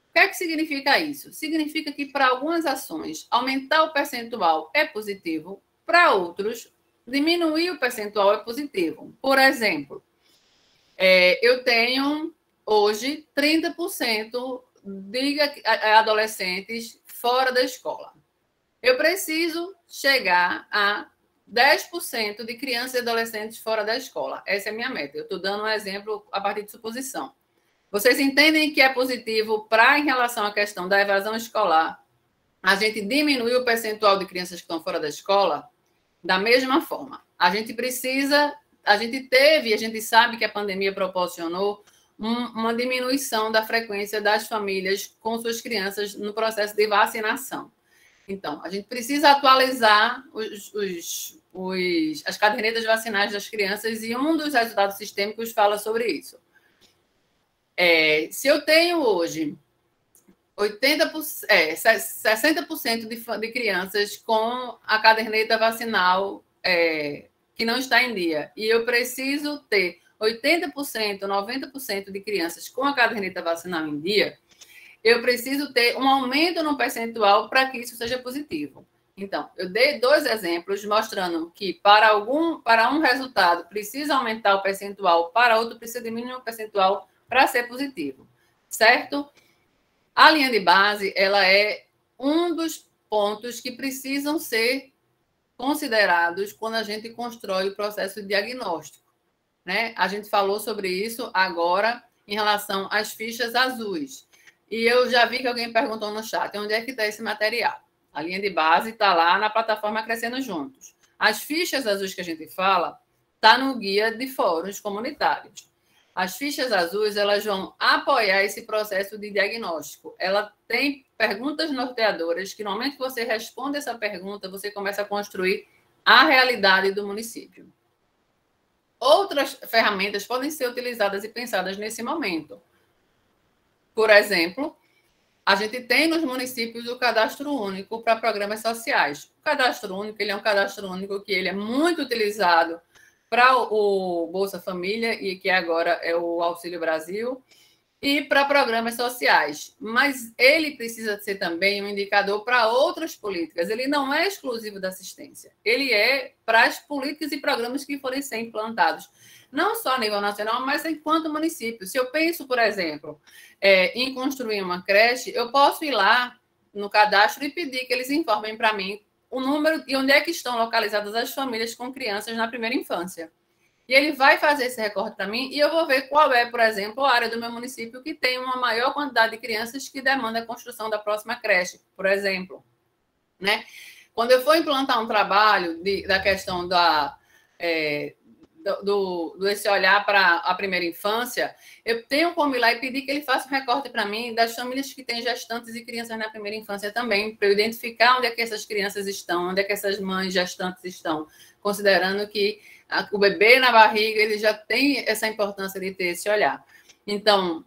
O que é que significa isso? Significa que para algumas ações aumentar o percentual é positivo, para outros diminuir o percentual é positivo. Por exemplo, eu tenho hoje 30% de adolescentes fora da escola. Eu preciso chegar a 10% de crianças e adolescentes fora da escola. Essa é a minha meta. Eu estou dando um exemplo a partir de suposição. Vocês entendem que é positivo para, em relação à questão da evasão escolar, a gente diminuir o percentual de crianças que estão fora da escola? Da mesma forma, a gente sabe que a pandemia proporcionou uma diminuição da frequência das famílias com suas crianças no processo de vacinação. Então, a gente precisa atualizar as cadernetas vacinais das crianças, e um dos resultados sistêmicos fala sobre isso. Se eu tenho hoje 60% de crianças com a caderneta vacinal que não está em dia, e eu preciso ter 80%, 90% de crianças com a caderneta vacinal em dia, eu preciso ter um aumento no percentual para que isso seja positivo. Então, eu dei 2 exemplos mostrando que para um resultado precisa aumentar o percentual, para outro precisa diminuir o percentual para ser positivo, certo? A linha de base, ela é um dos pontos que precisam ser considerados quando a gente constrói o processo de diagnóstico, né? A gente falou sobre isso agora em relação às fichas azuis. E eu já vi que alguém perguntou no chat, onde é que está esse material? A linha de base está lá na plataforma Crescendo Juntos. As fichas azuis que a gente fala está no guia de fóruns comunitários. As fichas azuis, elas vão apoiar esse processo de diagnóstico. Ela tem perguntas norteadoras que, no momento que você responde essa pergunta, você começa a construir a realidade do município. Outras ferramentas podem ser utilizadas e pensadas nesse momento. Por exemplo, a gente tem nos municípios o cadastro único para programas sociais. O cadastro único, ele é um cadastro único que ele é muito utilizado para o Bolsa Família, e que agora é o Auxílio Brasil, e para programas sociais. Mas ele precisa ser também um indicador para outras políticas. Ele não é exclusivo da assistência. Ele é para as políticas e programas que forem ser implantados, não só a nível nacional, mas enquanto município. Se eu penso, por exemplo, em construir uma creche, eu posso ir lá no cadastro e pedir que eles informem para mim o número e onde é que estão localizadas as famílias com crianças na primeira infância. E ele vai fazer esse recorte para mim, e eu vou ver qual é, por exemplo, a área do meu município que tem uma maior quantidade de crianças que demanda a construção da próxima creche, por exemplo. Né? Quando eu for implantar um trabalho da questão esse olhar para a primeira infância, eu tenho como ir lá e pedir que ele faça um recorte para mim das famílias que têm gestantes e crianças na primeira infância também, para eu identificar onde é que essas crianças estão, onde é que essas mães gestantes estão, considerando que o bebê na barriga ele já tem essa importância de ter esse olhar. Então,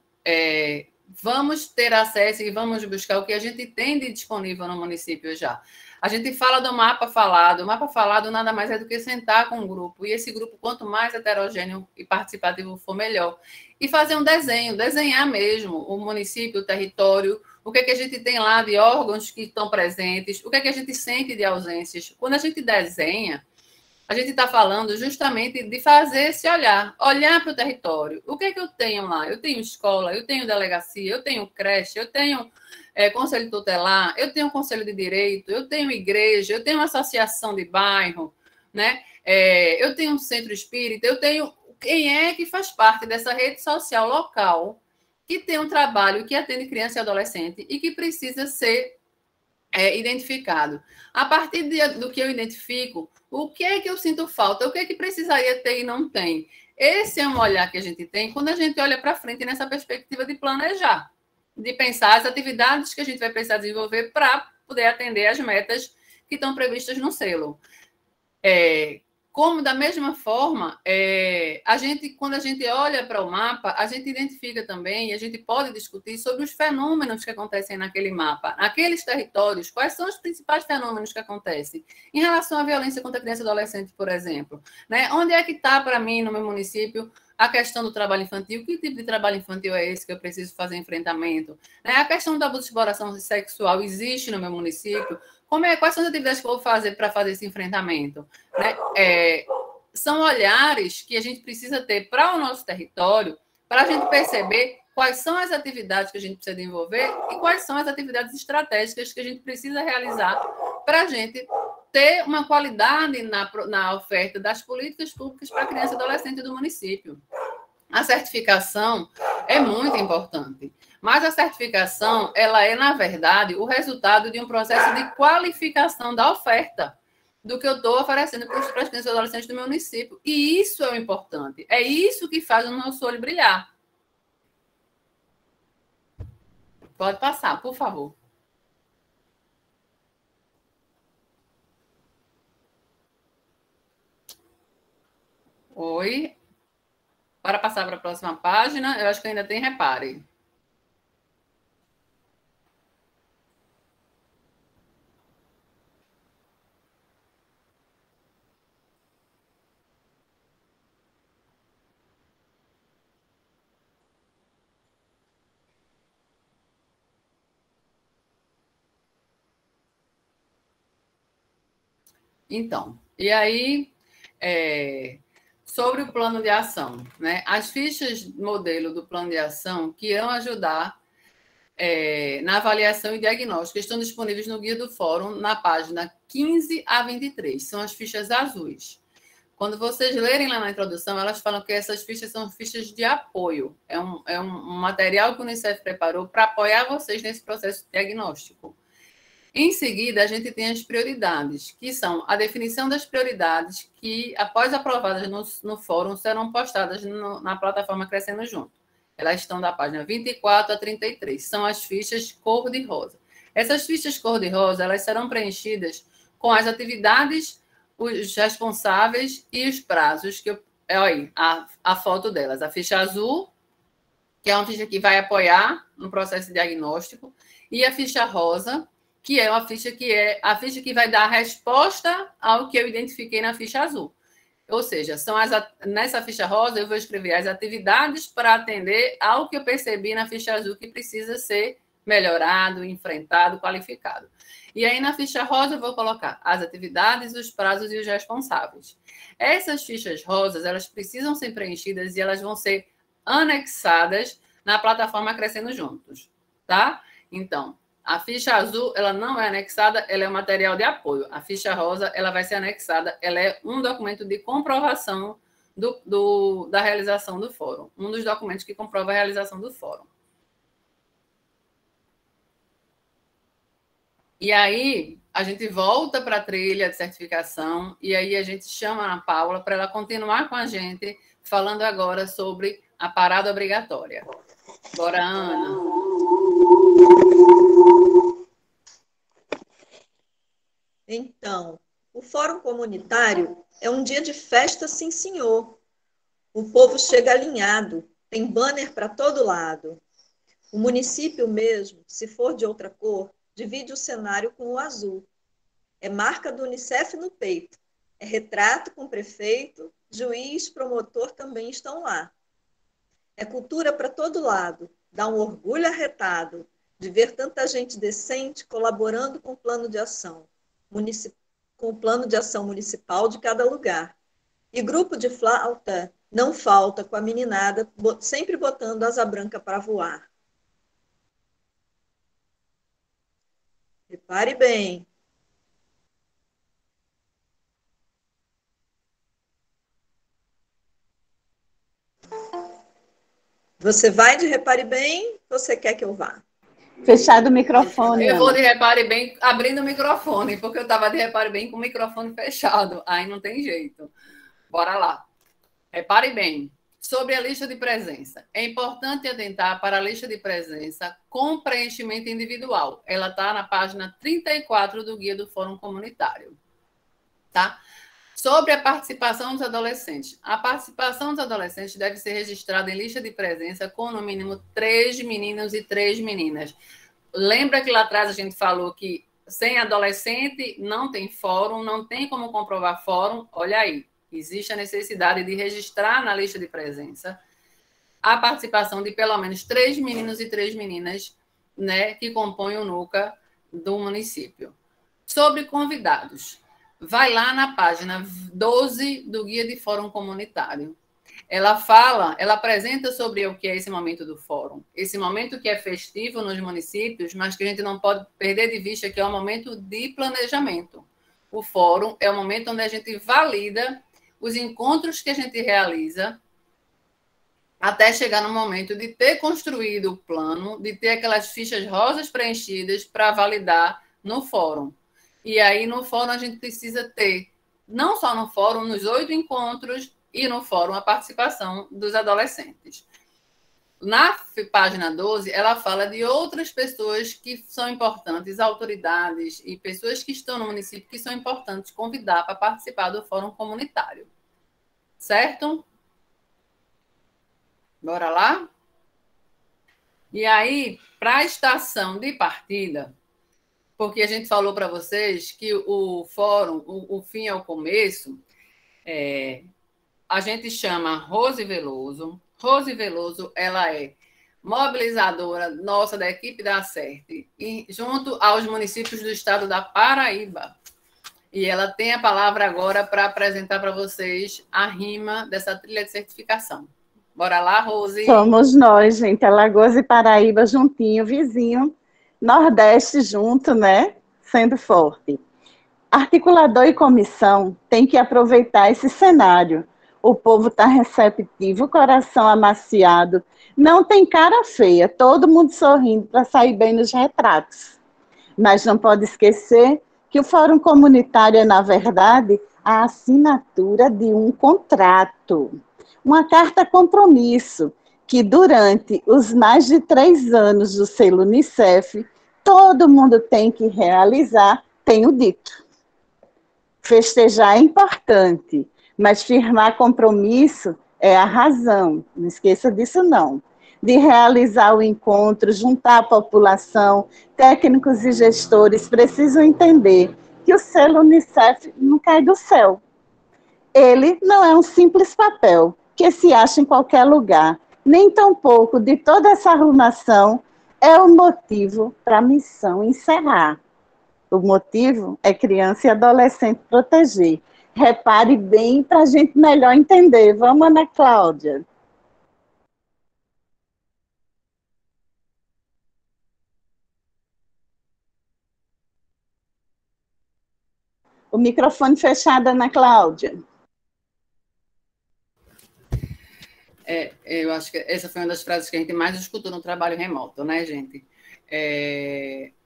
vamos ter acesso e vamos buscar o que a gente tem de disponível no município já. A gente fala do mapa falado. O mapa falado nada mais é do que sentar com um grupo. E esse grupo, quanto mais heterogêneo e participativo for, melhor. E fazer um desenho, desenhar mesmo o município, o território, o que é que a gente tem lá de órgãos que estão presentes, o que é que a gente sente de ausências. Quando a gente desenha, a gente está falando justamente de fazer esse olhar para o território. O que é que eu tenho lá? Eu tenho escola, eu tenho delegacia, eu tenho creche, eu tenho conselho tutelar, eu tenho conselho de direito, eu tenho igreja, eu tenho associação de bairro, né? Eu tenho um centro espírita, eu tenho quem é que faz parte dessa rede social local que tem um trabalho que atende criança e adolescente e que precisa ser identificado. A partir do que eu identifico, o que é que eu sinto falta, o que é que precisaria ter e não tem. Esse é um olhar que a gente tem quando a gente olha para frente nessa perspectiva de planejar, de pensar as atividades que a gente vai precisar desenvolver para poder atender as metas que estão previstas no selo. Como, da mesma forma, quando a gente olha para o mapa, a gente identifica também, e a gente pode discutir sobre os fenômenos que acontecem naquele mapa. Naqueles territórios, quais são os principais fenômenos que acontecem? Em relação à violência contra a criança e adolescente, por exemplo. Né? Onde é que está, para mim, no meu município, a questão do trabalho infantil? Que tipo de trabalho infantil é esse que eu preciso fazer enfrentamento? Né? A questão do abuso de exploração sexual existe no meu município? Quais são as atividades que eu vou fazer para fazer esse enfrentamento? Né? São olhares que a gente precisa ter para o nosso território, para a gente perceber quais são as atividades que a gente precisa desenvolver e quais são as atividades estratégicas que a gente precisa realizar para a gente ter uma qualidade na oferta das políticas públicas para a criança e adolescente do município. A certificação é muito importante, mas a certificação, ela é, na verdade, o resultado de um processo de qualificação da oferta do que eu estou oferecendo para as crianças e adolescentes do meu município. E isso é o importante. É isso que faz o nosso olho brilhar. Pode passar, por favor. Oi. Para passar para a próxima página, eu acho que ainda tem repare. Então, e aí, sobre o plano de ação, né? As fichas modelo do plano de ação que irão ajudar na avaliação e diagnóstico estão disponíveis no Guia do Fórum, na página 15 a 23. São as fichas azuis. Quando vocês lerem lá na introdução, elas falam que essas fichas são fichas de apoio. É um material que o Unicef preparou para apoiar vocês nesse processo de diagnóstico. Em seguida, a gente tem as prioridades, que são a definição das prioridades que, após aprovadas no fórum, serão postadas na plataforma Crescendo Junto. Elas estão da página 24 a 33. São as fichas cor-de-rosa. Essas fichas cor-de-rosa, elas serão preenchidas com as atividades, os responsáveis e os prazos. Olha aí, a foto delas. A ficha azul, que é uma ficha que vai apoiar no processo de diagnóstico, e a ficha rosa, que é a ficha que vai dar a resposta ao que eu identifiquei na ficha azul. Ou seja, nessa ficha rosa eu vou escrever as atividades para atender ao que eu percebi na ficha azul que precisa ser melhorado, enfrentado, qualificado. E aí na ficha rosa eu vou colocar as atividades, os prazos e os responsáveis. Essas fichas rosas, elas precisam ser preenchidas e elas vão ser anexadas na plataforma Crescendo Juntos, tá? Então, a ficha azul, ela não é anexada, ela é um material de apoio. A ficha rosa, ela vai ser anexada, ela é um documento de comprovação da realização do fórum. Um dos documentos que comprova a realização do fórum. E aí, a gente volta para a trilha de certificação e aí a gente chama a Ana Paula para ela continuar com a gente, falando agora sobre a parada obrigatória. Bora, Ana. Então, o Fórum Comunitário é um dia de festa, sim, senhor. O povo chega alinhado, tem banner para todo lado. O município mesmo, se for de outra cor, divide o cenário com o azul. É marca do Unicef no peito. É retrato com prefeito, juiz, promotor também estão lá. É cultura para todo lado. Dá um orgulho arretado de ver tanta gente decente colaborando com o plano de ação. Com o plano de ação municipal de cada lugar. E grupo de flauta não falta com a meninada, sempre botando asa branca para voar. Repare bem. Você vai de repare bem, você quer que eu vá? Fechado o microfone. Eu vou de repare bem abrindo o microfone, porque eu estava de repare bem com o microfone fechado. Aí não tem jeito. Bora lá. Repare bem. Sobre a lista de presença. É importante atentar para a lista de presença com preenchimento individual. Ela está na página 34 do Guia do Fórum Comunitário. Tá? Sobre a participação dos adolescentes. A participação dos adolescentes deve ser registrada em lista de presença com, no mínimo, 3 meninos e 3 meninas. Lembra que lá atrás a gente falou que sem adolescente não tem fórum, não tem como comprovar fórum? Olha aí, existe a necessidade de registrar na lista de presença a participação de pelo menos 3 meninos e 3 meninas, né, que compõem o NUCA do município. Sobre convidados. Vai lá na página 12 do Guia de Fórum Comunitário. Ela apresenta sobre o que é esse momento do fórum. Esse momento que é festivo nos municípios, mas que a gente não pode perder de vista que é um momento de planejamento. O fórum é o momento onde a gente valida os encontros que a gente realiza até chegar no momento de ter construído o plano, de ter aquelas fichas rosas preenchidas para validar no fórum. E aí, no fórum, a gente precisa ter, não só no fórum, nos 8 encontros, e no fórum a participação dos adolescentes. Na página 12, ela fala de outras pessoas que são importantes, autoridades e pessoas que estão no município que são importantes convidar para participar do fórum comunitário. Certo? Bora lá? E aí, para a estação de partida, porque a gente falou para vocês que o fórum, o fim é o começo, a gente chama Rose Veloso. Rose Veloso, ela é mobilizadora nossa da equipe da Acerte, e junto aos municípios do estado da Paraíba. E ela tem a palavra agora para apresentar para vocês a rima dessa trilha de certificação. Bora lá, Rose? Somos nós, gente, Alagoas e Paraíba juntinho, vizinho, Nordeste junto, né? Sendo forte. Articulador e comissão tem que aproveitar esse cenário. O povo está receptivo, coração amaciado, não tem cara feia, todo mundo sorrindo para sair bem nos retratos. Mas não pode esquecer que o Fórum Comunitário é, na verdade, a assinatura de um contrato, uma carta compromisso, que durante os mais de 3 anos do selo Unicef, todo mundo tem que realizar, tenho dito. Festejar é importante, mas firmar compromisso é a razão, não esqueça disso não. De realizar o encontro, juntar a população, técnicos e gestores precisam entender que o selo Unicef não cai do céu. Ele não é um simples papel que se acha em qualquer lugar, nem tampouco de toda essa arrumação é o motivo para a missão encerrar. O motivo é criança e adolescente proteger. Repare bem para a gente melhor entender. Vamos, Ana Cláudia. O microfone fechado, Ana Cláudia. Eu acho que essa foi uma das frases que a gente mais escutou no trabalho remoto, né, gente?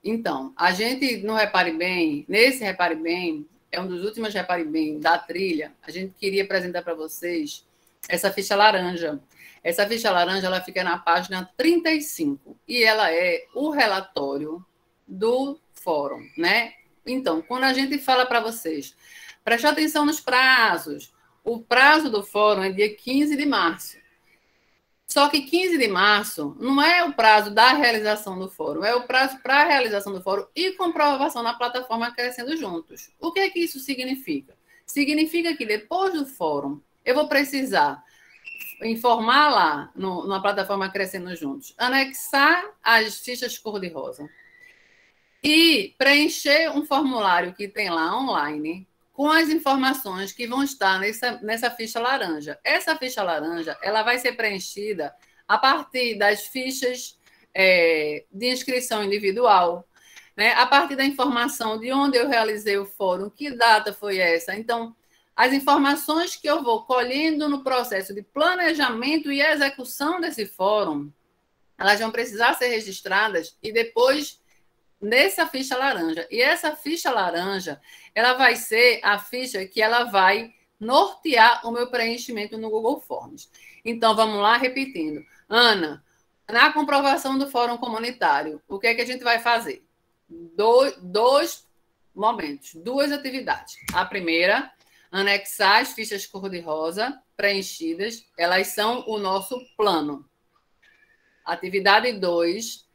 Então, a gente no Repare Bem, nesse Repare Bem, é um dos últimos Repare Bem da trilha, a gente queria apresentar para vocês essa ficha laranja. Essa ficha laranja, ela fica na página 35, e ela é o relatório do fórum, né? Então, quando a gente fala para vocês, preste atenção nos prazos. O prazo do fórum é dia 15 de março. Só que 15 de março não é o prazo da realização do fórum, é o prazo para a realização do fórum e comprovação na plataforma Crescendo Juntos. O que é que isso significa? Significa que depois do fórum, eu vou precisar informar lá na plataforma Crescendo Juntos, anexar as fichas cor-de-rosa e preencher um formulário que tem lá online com as informações que vão estar nessa ficha laranja. Essa ficha laranja, ela vai ser preenchida a partir das fichas de inscrição individual, né? A partir da informação de onde eu realizei o fórum, que data foi essa. Então, as informações que eu vou colhendo no processo de planejamento e execução desse fórum, elas vão precisar ser registradas e depois nessa ficha laranja. E essa ficha laranja, ela vai ser a ficha que ela vai nortear o meu preenchimento no Google Forms. Então, vamos lá, repetindo. Ana, na comprovação do fórum comunitário, o que é que a gente vai fazer? Dois momentos, 2 atividades. A primeira, anexar as fichas cor-de-rosa preenchidas, elas são o nosso plano. Atividade 2,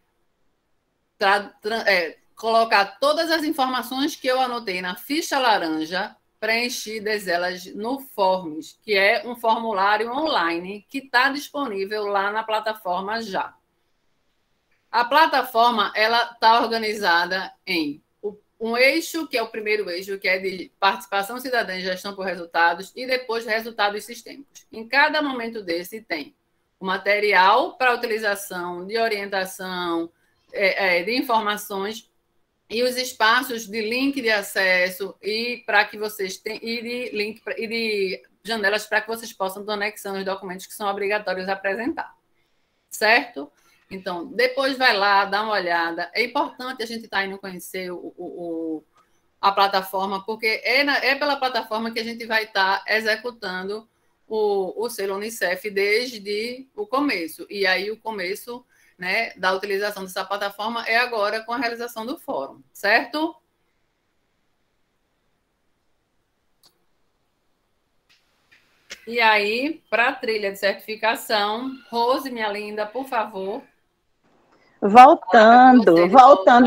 colocar todas as informações que eu anotei na ficha laranja, preenchidas elas no Forms, que é um formulário online que está disponível lá na plataforma já. A plataforma ela está organizada em um eixo, que é o primeiro eixo, que é de participação cidadã e gestão por resultados, e depois resultados sistêmicos. Em cada momento desse tem o material para utilização de orientação, de informações, e os espaços de link de acesso e para que vocês tenham, e de janelas para que vocês possam anexar os documentos que são obrigatórios a apresentar. Certo? Então, depois vai lá, dá uma olhada. É importante a gente estar indo conhecer a plataforma, porque é pela plataforma que a gente vai estar executando o selo Unicef desde o começo. E aí o começo, né, da utilização dessa plataforma é agora com a realização do fórum, certo? E aí, para a trilha de certificação, Rose, minha linda, por favor. Voltando,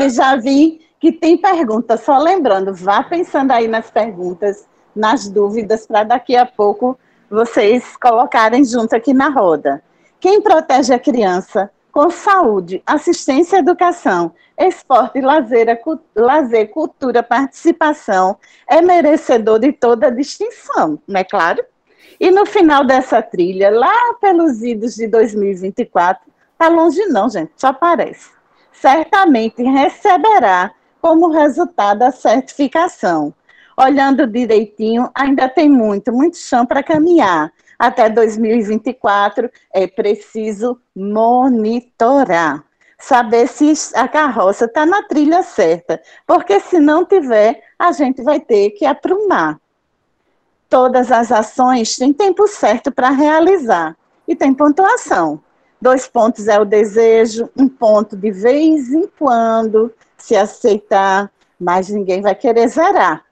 e já vi que tem perguntas, só lembrando, vá pensando aí nas perguntas, nas dúvidas, para daqui a pouco vocês colocarem junto aqui na roda. Quem protege a criança com saúde, assistência, educação, esporte, lazer, cultura, participação, é merecedor de toda a distinção, não é claro? E no final dessa trilha, lá pelos idos de 2024, está longe não, gente, só aparece. Certamente receberá como resultado a certificação. Olhando direitinho, ainda tem muito chão para caminhar. Até 2024 é preciso monitorar, saber se a carroça está na trilha certa, porque se não tiver, a gente vai ter que aprumar. Todas as ações têm tempo certo para realizar e tem pontuação. 2 pontos é o desejo, 1 ponto de vez em quando, se aceitar, mas ninguém vai querer zerar.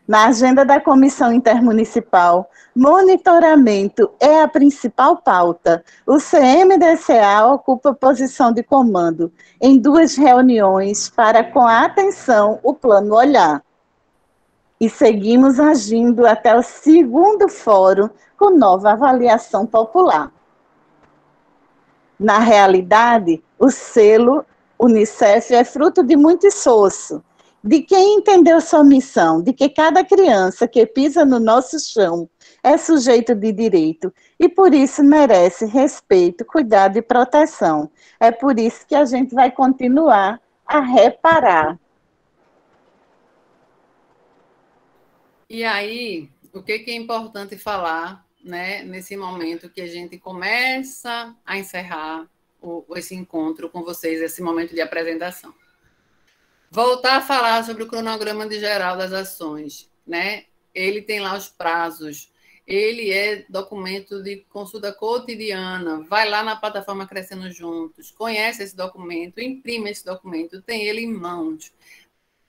Na agenda da Comissão Intermunicipal, monitoramento é a principal pauta. O CMDCA ocupa posição de comando em 2 reuniões para, com atenção, o plano olhar. E seguimos agindo até o 2º fórum com nova avaliação popular. Na realidade, o selo Unicef é fruto de muito esforço, de quem entendeu sua missão, de que cada criança que pisa no nosso chão é sujeito de direito e por isso merece respeito, cuidado e proteção. É por isso que a gente vai continuar a reparar. E aí, o que é importante falar, né, nesse momento que a gente começa a encerrar esse encontro com vocês, esse momento de apresentação? Voltar a falar sobre o cronograma de geral das ações, né? Ele tem lá os prazos, ele é documento de consulta cotidiana, vai lá na plataforma Crescendo Juntos, conhece esse documento, imprime esse documento, tem ele em mãos.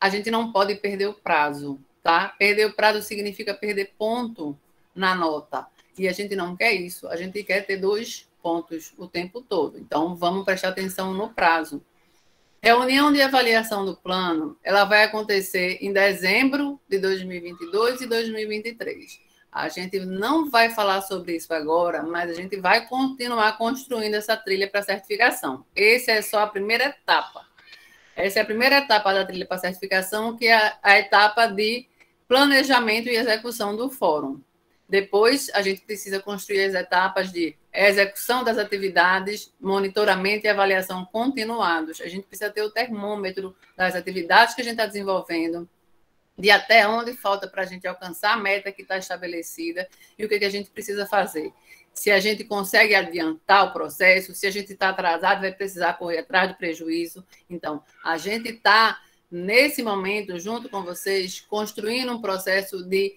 A gente não pode perder o prazo, tá? Perder o prazo significa perder ponto na nota. E a gente não quer isso, a gente quer ter 2 pontos o tempo todo. Então, vamos prestar atenção no prazo. Reunião de avaliação do plano, ela vai acontecer em dezembro de 2022 e 2023. A gente não vai falar sobre isso agora, mas a gente vai continuar construindo essa trilha para certificação. Essa é só a primeira etapa. Essa é a primeira etapa da trilha para certificação, que é a etapa de planejamento e execução do fórum. Depois, a gente precisa construir as etapas de execução das atividades, monitoramento e avaliação continuados. A gente precisa ter o termômetro das atividades que a gente está desenvolvendo, de até onde falta para a gente alcançar a meta que está estabelecida e o que a gente precisa fazer. Se a gente consegue adiantar o processo, se a gente está atrasado, vai precisar correr atrás do prejuízo. Então, a gente está, nesse momento, junto com vocês, construindo um processo de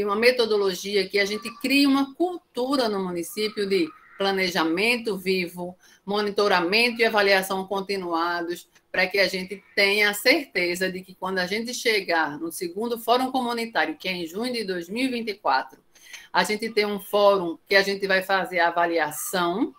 uma metodologia que a gente crie uma cultura no município de planejamento vivo, monitoramento e avaliação continuados, para que a gente tenha a certeza de que quando a gente chegar no segundo Fórum Comunitário, que é em junho de 2024, a gente tem um fórum que a gente vai fazer a avaliação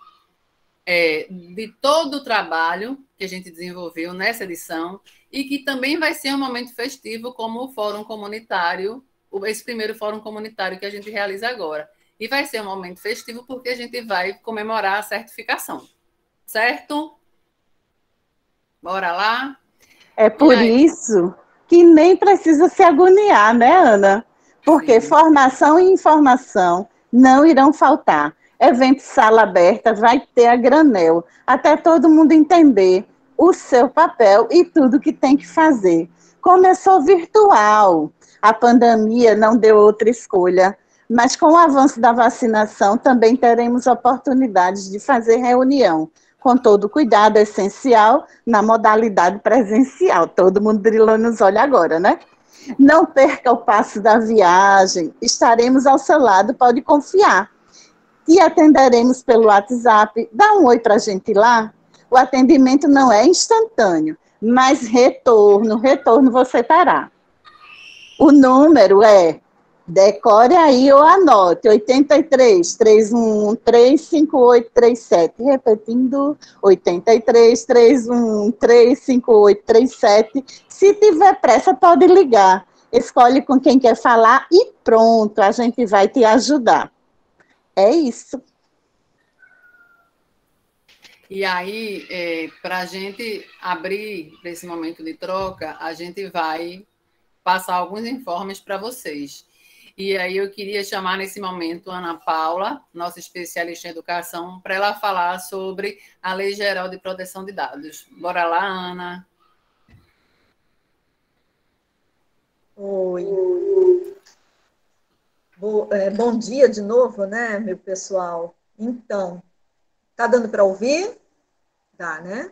de todo o trabalho que a gente desenvolveu nessa edição e que também vai ser um momento festivo como o Fórum Comunitário, esse primeiro Fórum Comunitário que a gente realiza agora. E vai ser um momento festivo porque a gente vai comemorar a certificação, certo? Bora lá? É por isso que nem precisa se agoniar, né, Ana? Porque sim, formação e informação não irão faltar. Evento sala aberta vai ter a granel, até todo mundo entender o seu papel e tudo que tem que fazer. Começou virtual, a pandemia não deu outra escolha, mas com o avanço da vacinação também teremos oportunidades de fazer reunião, com todo cuidado essencial na modalidade presencial. Todo mundo brilhou nos olhos agora, né? Não perca o passo da viagem, estaremos ao seu lado, pode confiar. Te atenderemos pelo WhatsApp, dá um oi para a gente lá. O atendimento não é instantâneo, mas retorno você terá. O número é, decore aí ou anote, 83 311 35837, repetindo, 83 311 35837. Se tiver pressa, pode ligar. Escolhe com quem quer falar e pronto, a gente vai te ajudar. É isso. E aí, para a gente abrir esse momento de troca, a gente vai passar alguns informes para vocês. E aí eu queria chamar nesse momento a Ana Paula, nossa especialista em educação, para ela falar sobre a Lei Geral de Proteção de Dados. Bora lá, Ana. Oi. Bom dia de novo, né, meu pessoal? Então, tá dando para ouvir? Dá, né?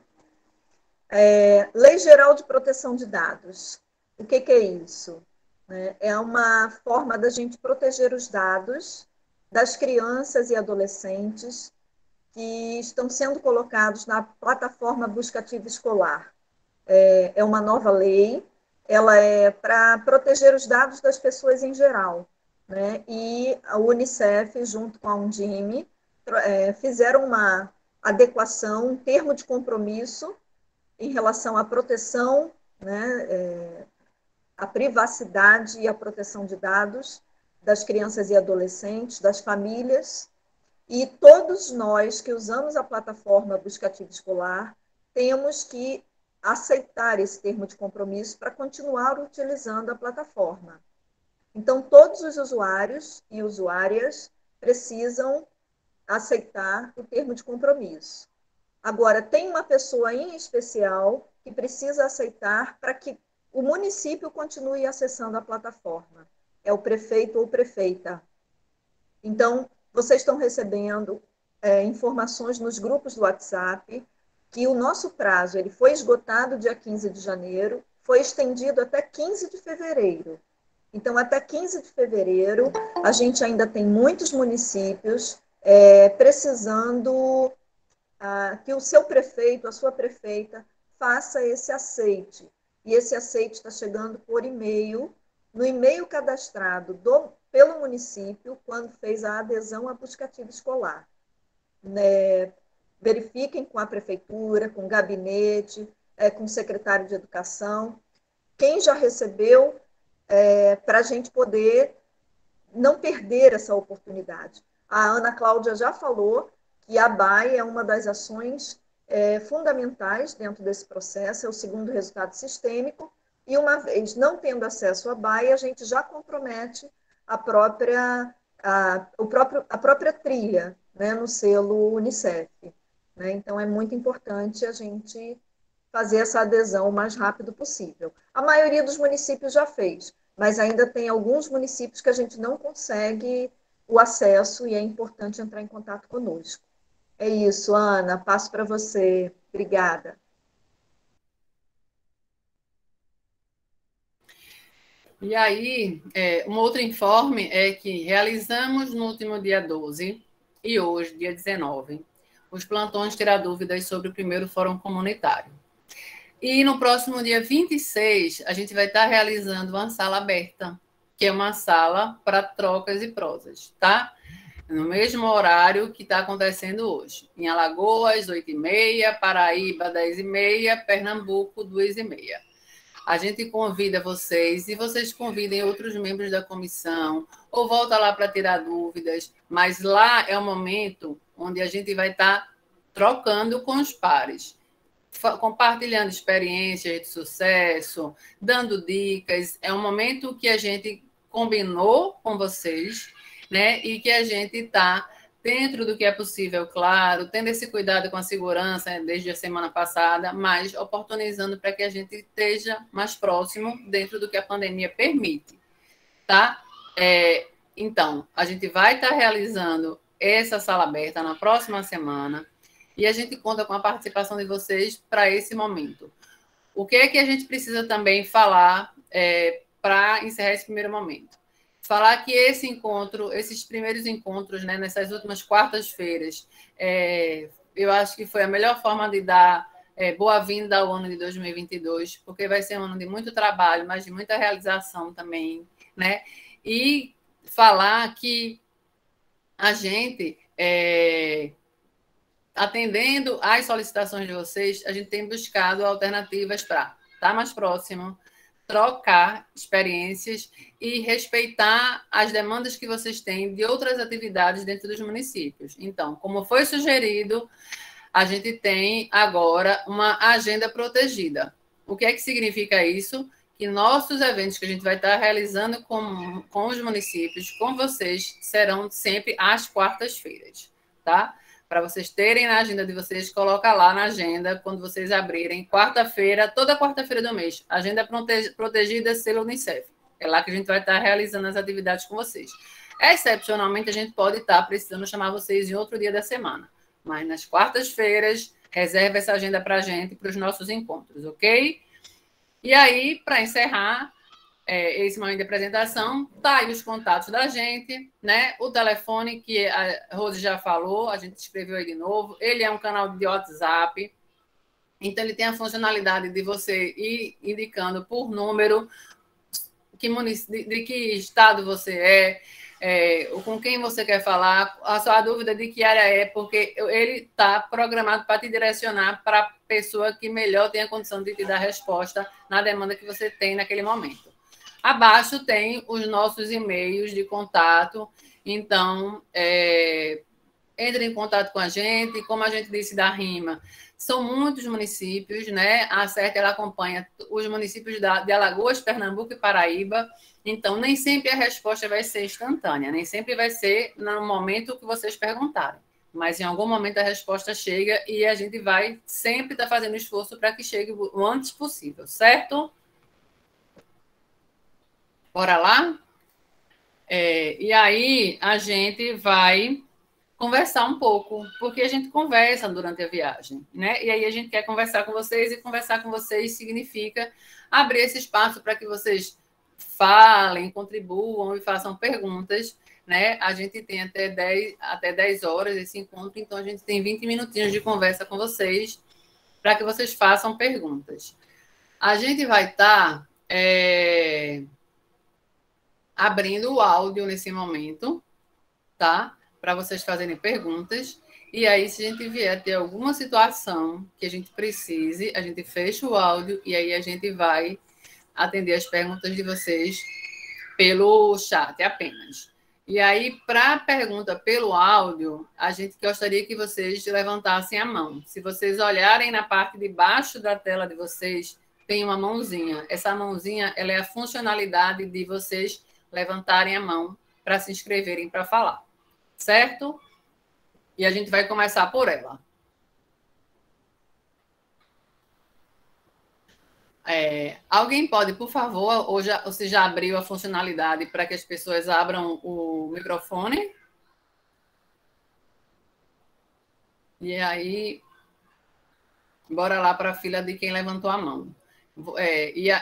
Lei Geral de Proteção de Dados. O que é isso? É uma forma da gente proteger os dados das crianças e adolescentes que estão sendo colocados na plataforma Buscativa Escolar. É uma nova lei, ela é para proteger os dados das pessoas em geral, né? E a Unicef, junto com a Undime, fizeram uma adequação, um termo de compromisso em relação à proteção, né, à privacidade e à proteção de dados das crianças e adolescentes, das famílias, e todos nós que usamos a plataforma Buscativa Escolar temos que aceitar esse termo de compromisso para continuar utilizando a plataforma. Então, todos os usuários e usuárias precisam aceitar o termo de compromisso. Agora, tem uma pessoa em especial que precisa aceitar para que o município continue acessando a plataforma. É o prefeito ou prefeita. Então, vocês estão recebendo informações nos grupos do WhatsApp que o nosso prazo ele foi esgotado dia 15 de janeiro, foi estendido até 15 de fevereiro. Então, até 15 de fevereiro, a gente ainda tem muitos municípios precisando que o seu prefeito, a sua prefeita, faça esse aceite. E esse aceite está chegando por e-mail, no e-mail cadastrado pelo município, quando fez a adesão à Buscativa Escolar. Verifiquem com a prefeitura, com o gabinete, com o secretário de Educação, quem já recebeu, para a gente poder não perder essa oportunidade. A Ana Cláudia já falou que a BAE é uma das ações fundamentais dentro desse processo, é o segundo resultado sistêmico, e uma vez não tendo acesso à BAE, a gente já compromete a própria trilha, né, no selo Unicef. Né? Então, é muito importante a gente fazer essa adesão o mais rápido possível. A maioria dos municípios já fez, mas ainda tem alguns municípios que a gente não consegue o acesso e é importante entrar em contato conosco. É isso, Ana, passo para você. Obrigada. E aí, um outro informe é que realizamos no último dia 12 e hoje, dia 19, os plantões tirar dúvidas sobre o primeiro fórum comunitário. E no próximo dia 26, a gente vai estar realizando uma sala aberta, que é uma sala para trocas e prosas, tá? No mesmo horário que está acontecendo hoje. Em Alagoas, 8h30, Paraíba, 10h30, Pernambuco, 2h30. A gente convida vocês, e vocês convidem outros membros da comissão, ou volta lá para tirar dúvidas, mas lá é o momento onde a gente vai estar trocando com os pares, compartilhando experiências de sucesso, dando dicas. É um momento que a gente combinou com vocês, né? E que a gente está dentro do que é possível, claro, tendo esse cuidado com a segurança, né, desde a semana passada, mas oportunizando para que a gente esteja mais próximo dentro do que a pandemia permite, tá? Então, a gente vai estar realizando essa sala aberta na próxima semana e a gente conta com a participação de vocês para esse momento. O que é que a gente precisa também falar para encerrar esse primeiro momento? Falar que esse encontro, esses primeiros encontros, né, nessas últimas quartas-feiras, eu acho que foi a melhor forma de dar boa-vinda ao ano de 2022, porque vai ser um ano de muito trabalho, mas de muita realização também, né? E falar que a gente, atendendo às solicitações de vocês, a gente tem buscado alternativas para estar mais próximo, trocar experiências e respeitar as demandas que vocês têm de outras atividades dentro dos municípios. Então, como foi sugerido, a gente tem agora uma agenda protegida. O que é que significa isso? Que nossos eventos que a gente vai estar realizando com os municípios, com vocês, serão sempre às quartas-feiras, tá? Para vocês terem na agenda de vocês, coloca lá na agenda, quando vocês abrirem, quarta-feira, toda quarta-feira do mês, agenda protegida selo Unicef. É lá que a gente vai estar realizando as atividades com vocês. Excepcionalmente, a gente pode estar precisando chamar vocês em outro dia da semana, mas nas quartas-feiras, reserva essa agenda para a gente, para os nossos encontros, ok? E aí, para encerrar esse momento de apresentação, tá aí os contatos da gente, né? O telefone que a Rose já falou, a gente escreveu aí de novo. Ele é um canal de WhatsApp, então ele tem a funcionalidade de você ir indicando por número de que estado você com quem você quer falar, a sua dúvida de que área é, porque ele está programado para te direcionar para a pessoa que melhor tem a condição de te dar resposta na demanda que você tem naquele momento. Abaixo tem os nossos e-mails de contato, então entre em contato com a gente, como a gente disse da RIMA, são muitos municípios, né? A CERT, ela acompanha os municípios de Alagoas, Pernambuco e Paraíba, então nem sempre a resposta vai ser instantânea, nem sempre vai ser no momento que vocês perguntarem, mas em algum momento a resposta chega e a gente vai sempre estar fazendo esforço para que chegue o antes possível, certo? Bora lá? E aí a gente vai conversar um pouco, porque a gente conversa durante a viagem, né? E aí a gente quer conversar com vocês, e conversar com vocês significa abrir esse espaço para que vocês falem, contribuam e façam perguntas, né? A gente tem até 10 horas esse encontro, então a gente tem 20 minutinhos de conversa com vocês para que vocês façam perguntas. A gente vai estar abrindo o áudio nesse momento, tá? Para vocês fazerem perguntas. E aí, se a gente vier a ter alguma situação que a gente precise, a gente fecha o áudio e aí a gente vai atender as perguntas de vocês pelo chat apenas. E aí, para a pergunta pelo áudio, a gente gostaria que vocês levantassem a mão. Se vocês olharem na parte de baixo da tela de vocês, tem uma mãozinha. Essa mãozinha, ela é a funcionalidade de vocês levantarem a mão para se inscreverem para falar. Certo? E a gente vai começar por ela. Alguém pode, por favor, ou você já abriu a funcionalidade para que as pessoas abram o microfone? E aí, bora lá para a fila de quem levantou a mão.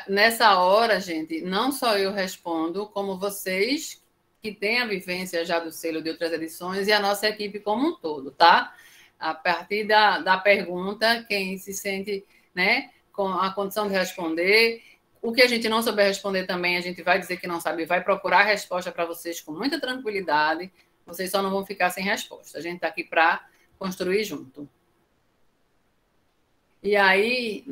Nessa hora, gente, não só eu respondo, como vocês que tem a vivência já do selo de outras edições e a nossa equipe como um todo, tá? A partir da pergunta, quem se sente, né, com a condição de responder. O que a gente não souber responder também, a gente vai dizer que não sabe, vai procurar a resposta para vocês com muita tranquilidade. Vocês só não vão ficar sem resposta. A gente está aqui para construir junto. E aí,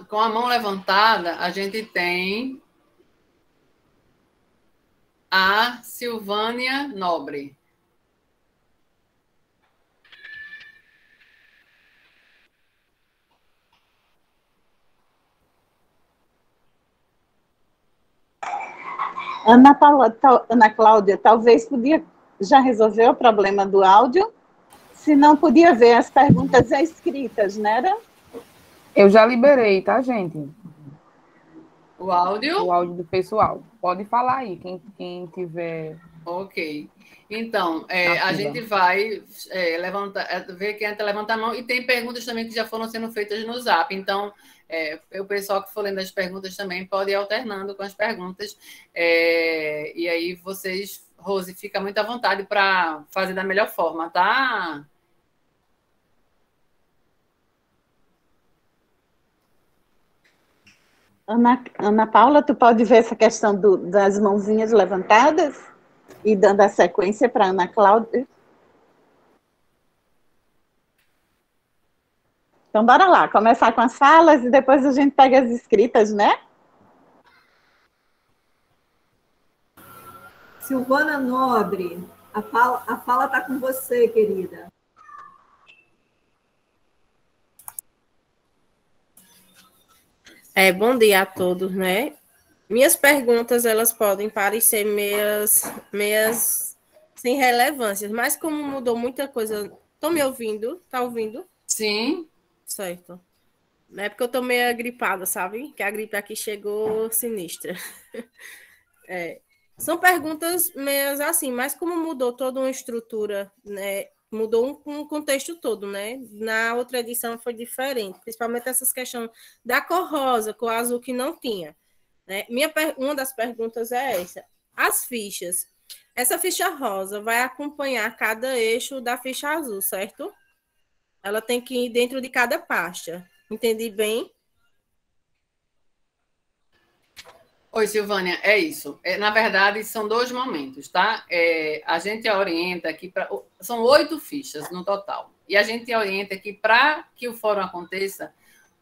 com a mão levantada, a gente tem a Silvânia Nobre. Ana Cláudia, talvez podia já resolver o problema do áudio, se não podia ver as perguntas escritas, né? Eu já liberei, tá, gente? O áudio? O áudio do pessoal. Pode falar aí, quem tiver... Ok. Então, a gente vai ver quem levanta a mão, e tem perguntas também que já foram sendo feitas no Zap. Então, o pessoal que for lendo as perguntas também pode ir alternando com as perguntas. E aí vocês, Rose, fica muito à vontade para fazer da melhor forma, tá? Ana Paula, tu pode ver essa questão das mãozinhas levantadas e dando a sequência para Ana Cláudia? Então, bora lá, começar com as falas e depois a gente pega as escritas, né? Silvana Nobre, a fala está com você, querida. Bom dia a todos, né? Minhas perguntas, elas podem parecer meias sem relevância, mas como mudou muita coisa... Estão me ouvindo? Tá ouvindo? Sim. Certo. Não é porque eu tô meio gripada, sabe? Que a gripe aqui chegou sinistra. São perguntas meias assim, mas como mudou toda uma estrutura, né? Mudou um contexto todo, né? Na outra edição foi diferente, principalmente essas questões da cor rosa, cor azul que não tinha. Né? Uma das perguntas é essa. As fichas. Essa ficha rosa vai acompanhar cada eixo da ficha azul, certo? Ela tem que ir dentro de cada pasta. Entendi bem? Oi, Silvânia, é isso. Na verdade, são 2 momentos, tá? A gente orienta aqui para... São 8 fichas no total. E a gente orienta que, para que o fórum aconteça,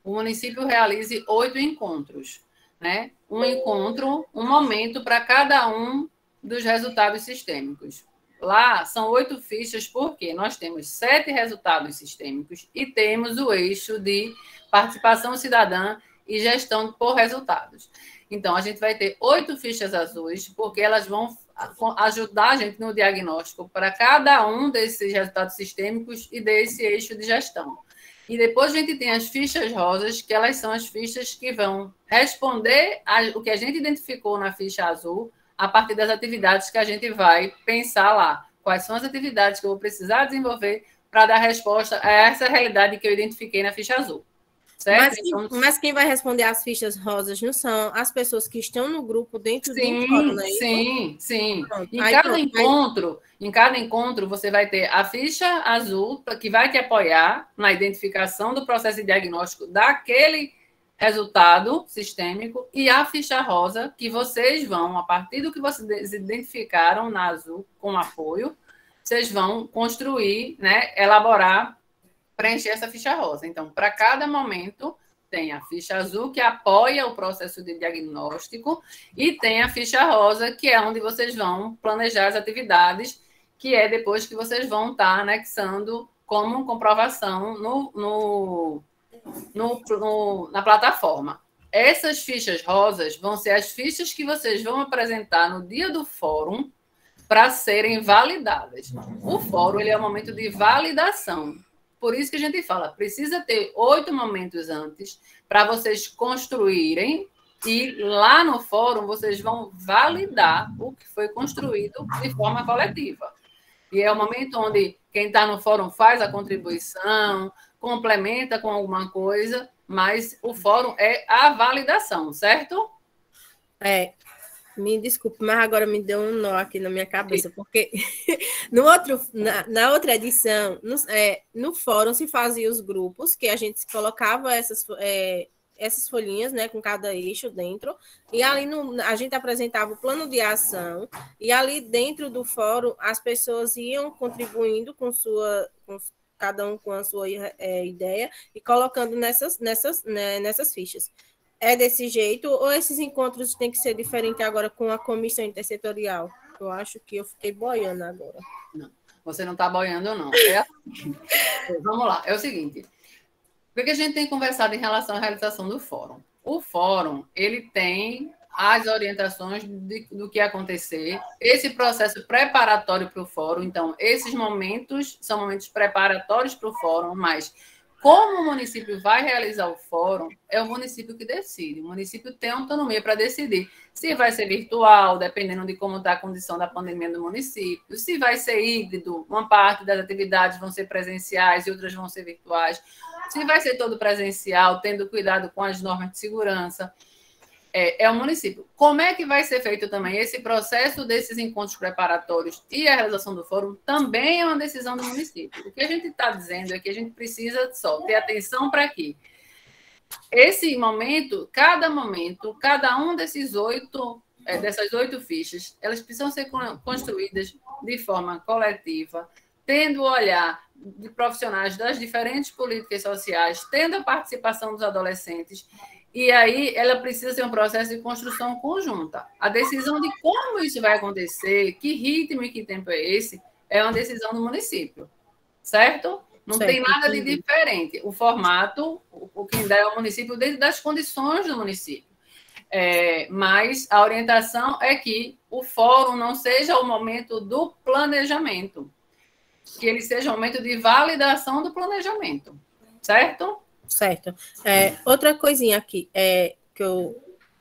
o município realize 8 encontros, né? Um encontro, um momento para cada um dos resultados sistêmicos. Lá são 8 fichas, porque nós temos 7 resultados sistêmicos e temos o eixo de participação cidadã e gestão por resultados. Então, a gente vai ter 8 fichas azuis, porque elas vão ajudar a gente no diagnóstico para cada um desses resultados sistêmicos e desse eixo de gestão. E depois a gente tem as fichas rosas, que elas são as fichas que vão responder o que a gente identificou na ficha azul a partir das atividades que a gente vai pensar lá. Quais são as atividades que eu vou precisar desenvolver para dar resposta a essa realidade que eu identifiquei na ficha azul. Certo? Mas quem vai responder as fichas rosas não são as pessoas que estão no grupo dentro do encontro, não é isso? Sim. Em cada encontro, você vai ter a ficha azul, que vai te apoiar na identificação do processo de diagnóstico daquele resultado sistêmico, e a ficha rosa, que vocês vão, a partir do que vocês identificaram na azul, com apoio, vocês vão construir, né, elaborar, preencher essa ficha rosa. Então, para cada momento, tem a ficha azul, que apoia o processo de diagnóstico, e tem a ficha rosa, que é onde vocês vão planejar as atividades, que é depois que vocês vão estar anexando como comprovação na plataforma. Essas fichas rosas vão ser as fichas que vocês vão apresentar no dia do fórum para serem validadas. O fórum, ele é um momento de validação. Por isso que a gente fala, precisa ter 8 momentos antes para vocês construírem, e lá no fórum vocês vão validar o que foi construído de forma coletiva. E é o momento onde quem está no fórum faz a contribuição, complementa com alguma coisa, mas o fórum é a validação, certo? Me desculpe, mas agora me deu um nó aqui na minha cabeça, porque na outra edição, no fórum se fazia os grupos, que a gente colocava essas folhinhas, né, com cada eixo dentro, e ali a gente apresentava o plano de ação, e ali dentro do fórum as pessoas iam contribuindo cada um com a sua ideia, e colocando nessas fichas. É desse jeito, ou esses encontros têm que ser diferentes agora com a comissão intersetorial? Eu acho que eu fiquei boiando agora. Não, você não está boiando, não. Vamos lá, é o seguinte. O que a gente tem conversado em relação à realização do fórum? O fórum, ele tem as orientações do que acontecer, esse processo preparatório para o fórum. Então, esses momentos são momentos preparatórios para o fórum, mas como o município vai realizar o fórum, é o município que decide. O município tem autonomia para decidir se vai ser virtual, dependendo de como está a condição da pandemia do município, se vai ser híbrido, uma parte das atividades vão ser presenciais e outras vão ser virtuais, se vai ser todo presencial, tendo cuidado com as normas de segurança. É o município. Como é que vai ser feito também esse processo desses encontros preparatórios e a realização do fórum também é uma decisão do município. O que a gente está dizendo é que a gente precisa só ter atenção para que cada um dessas 8 fichas, elas precisam ser construídas de forma coletiva, tendo o olhar de profissionais das diferentes políticas sociais, tendo a participação dos adolescentes. E aí ela precisa ser um processo de construção conjunta. A decisão de como isso vai acontecer, que ritmo e que tempo é esse, é uma decisão do município, certo? Não tem nada de diferente. O formato, o que dá é o município dentro das condições do município. Mas a orientação é que o fórum não seja o momento do planejamento, que ele seja o momento de validação do planejamento, certo? Certo. Outra coisinha aqui, que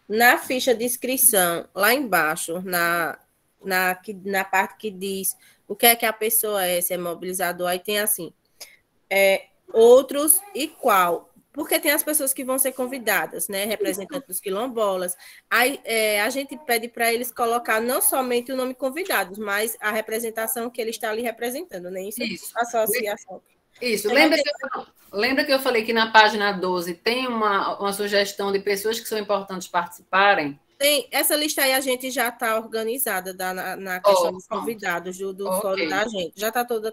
na ficha de inscrição, lá embaixo, na parte que diz o que é que a pessoa se é mobilizador, aí tem assim, outros e qual. Porque tem as pessoas que vão ser convidadas, né? Representantes dos quilombolas. Aí a gente pede para eles colocar não somente o nome convidados, mas a representação que ele está ali representando, né? Isso. Associação. Isso. Lembra que eu falei que na página 12 tem uma sugestão de pessoas que são importantes participarem? Tem. Essa lista aí a gente já está organizada na questão dos convidados do fórum da gente. Já está toda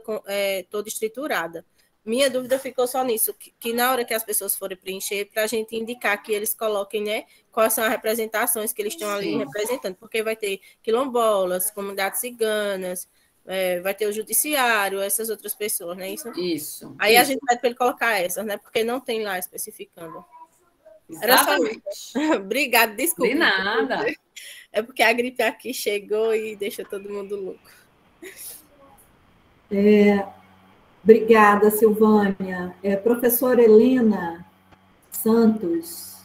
estruturada. Minha dúvida ficou só nisso, que na hora que as pessoas forem preencher, para a gente indicar que eles coloquem, né, quais são as representações que eles estão ali representando, porque vai ter quilombolas, comunidades ciganas, vai ter o judiciário, essas outras pessoas, né? Isso. Aí a gente pede para ele colocar essas, né? Porque não tem lá especificando. Exatamente. Obrigada, desculpa. De nada. É porque a gripe aqui chegou e deixa todo mundo louco. Obrigada, Silvânia. Professora Helena Santos.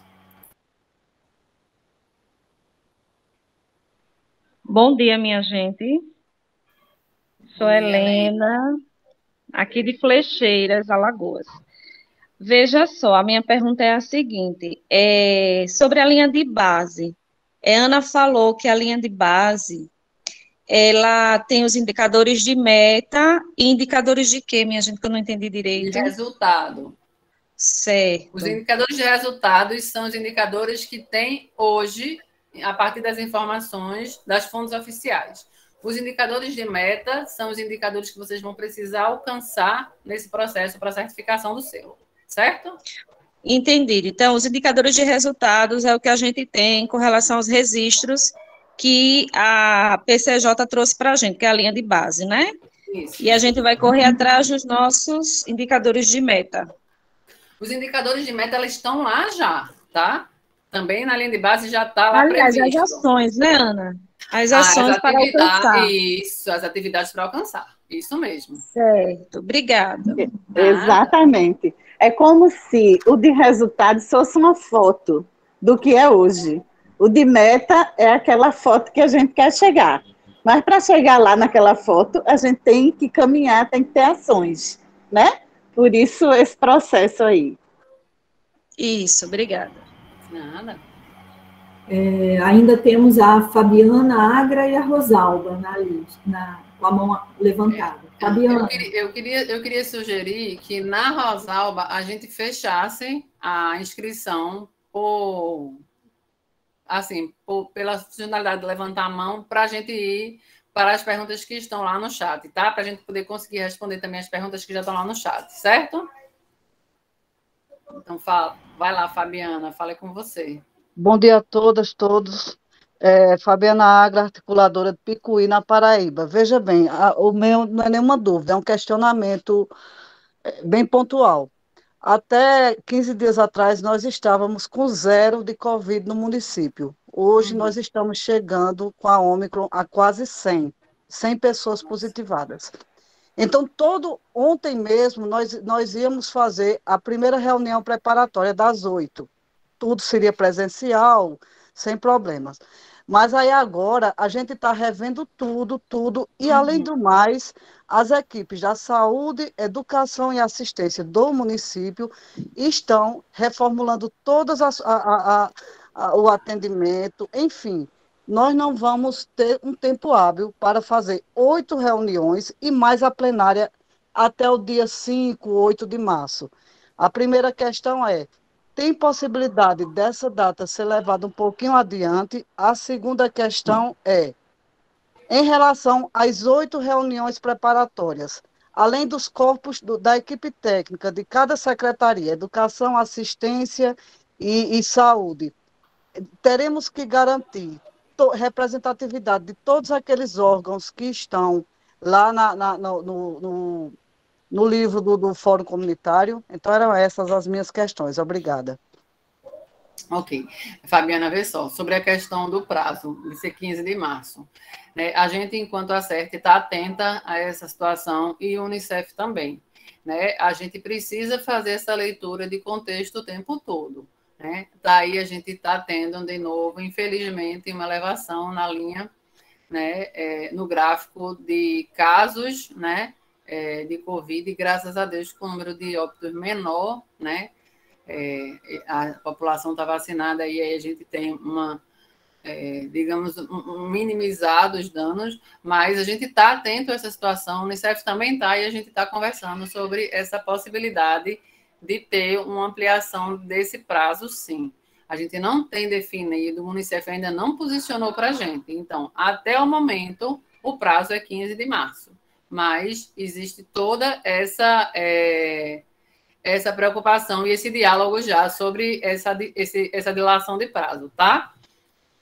Bom dia, minha gente. Sou Helena, aqui de Flecheiras, Alagoas. Veja só, a minha pergunta é a seguinte, sobre a linha de base. Ana falou que a linha de base, ela tem os indicadores de meta e indicadores de quê, minha gente, que eu não entendi direito? De resultado. Certo. Os indicadores de resultados são os indicadores que tem hoje, a partir das informações das fontes oficiais. Os indicadores de meta são os indicadores que vocês vão precisar alcançar nesse processo para certificação do selo, certo? Entendido. Então, os indicadores de resultados é o que a gente tem com relação aos registros que a PCJ trouxe para a gente, que é a linha de base, né? Isso. E a gente vai correr atrás dos nossos indicadores de meta. Os indicadores de meta, elas estão lá já, tá? Também na linha de base já está lá previsto. Aliás, as ações, né, Ana? As ações para alcançar. Isso, as atividades para alcançar. Isso mesmo. Certo, obrigada. Exatamente. É como se o de resultados fosse uma foto do que é hoje. O de meta é aquela foto que a gente quer chegar. Mas para chegar lá naquela foto, a gente tem que caminhar, tem que ter ações, né? Por isso, esse processo aí. Isso, obrigada. Nada. Ainda temos a Fabiana Agra e a Rosalba com a mão levantada. Fabiana. Eu queria sugerir que na Rosalba a gente fechasse a inscrição pela funcionalidade de levantar a mão, para a gente ir para as perguntas que estão lá no chat, tá? Para a gente poder conseguir responder também as perguntas que já estão lá no chat, certo? Então, vai lá, Fabiana, fale com você. Bom dia a todas, todos. Fabiana Agra, articuladora de Picuí, na Paraíba. Veja bem, o meu não é nenhuma dúvida, é um questionamento bem pontual. Até 15 dias atrás, nós estávamos com 0 de Covid no município. Hoje, nós estamos chegando com a Ômicron a quase 100 pessoas positivadas. Então, ontem mesmo, nós íamos fazer a primeira reunião preparatória das 8. Tudo seria presencial, sem problemas. Mas aí agora a gente está revendo tudo, e além do mais, as equipes da saúde, educação e assistência do município estão reformulando todas o atendimento, enfim. Nós não vamos ter um tempo hábil para fazer 8 reuniões e mais a plenária até o dia 5, 8 de março. A primeira questão é: tem possibilidade dessa data ser levada um pouquinho adiante? A segunda questão é, em relação às 8 reuniões preparatórias, além dos corpos da equipe técnica de cada secretaria, educação, assistência e saúde, teremos que garantir representatividade de todos aqueles órgãos que estão lá no livro do Fórum Comunitário. Então, eram essas as minhas questões. Obrigada. Ok. Fabiana, vê só, sobre a questão do prazo, de ser 15 de março. Né? A gente, enquanto Acerte, está atenta a essa situação, e o Unicef também. Né? A gente precisa fazer essa leitura de contexto o tempo todo. Né? Daí a gente está tendo, de novo, infelizmente, uma elevação na linha, né, no gráfico de casos, né, de Covid, e graças a Deus com o número de óbitos menor, né, a população está vacinada e aí a gente tem digamos, minimizado os danos, mas a gente está atento a essa situação, o Unicef também está, e a gente está conversando sobre essa possibilidade de ter uma ampliação desse prazo, sim. A gente não tem definido, o Unicef ainda não posicionou para a gente. Então, até o momento, o prazo é 15 de março. Mas existe toda essa preocupação e esse diálogo já sobre essa dilação de prazo, tá?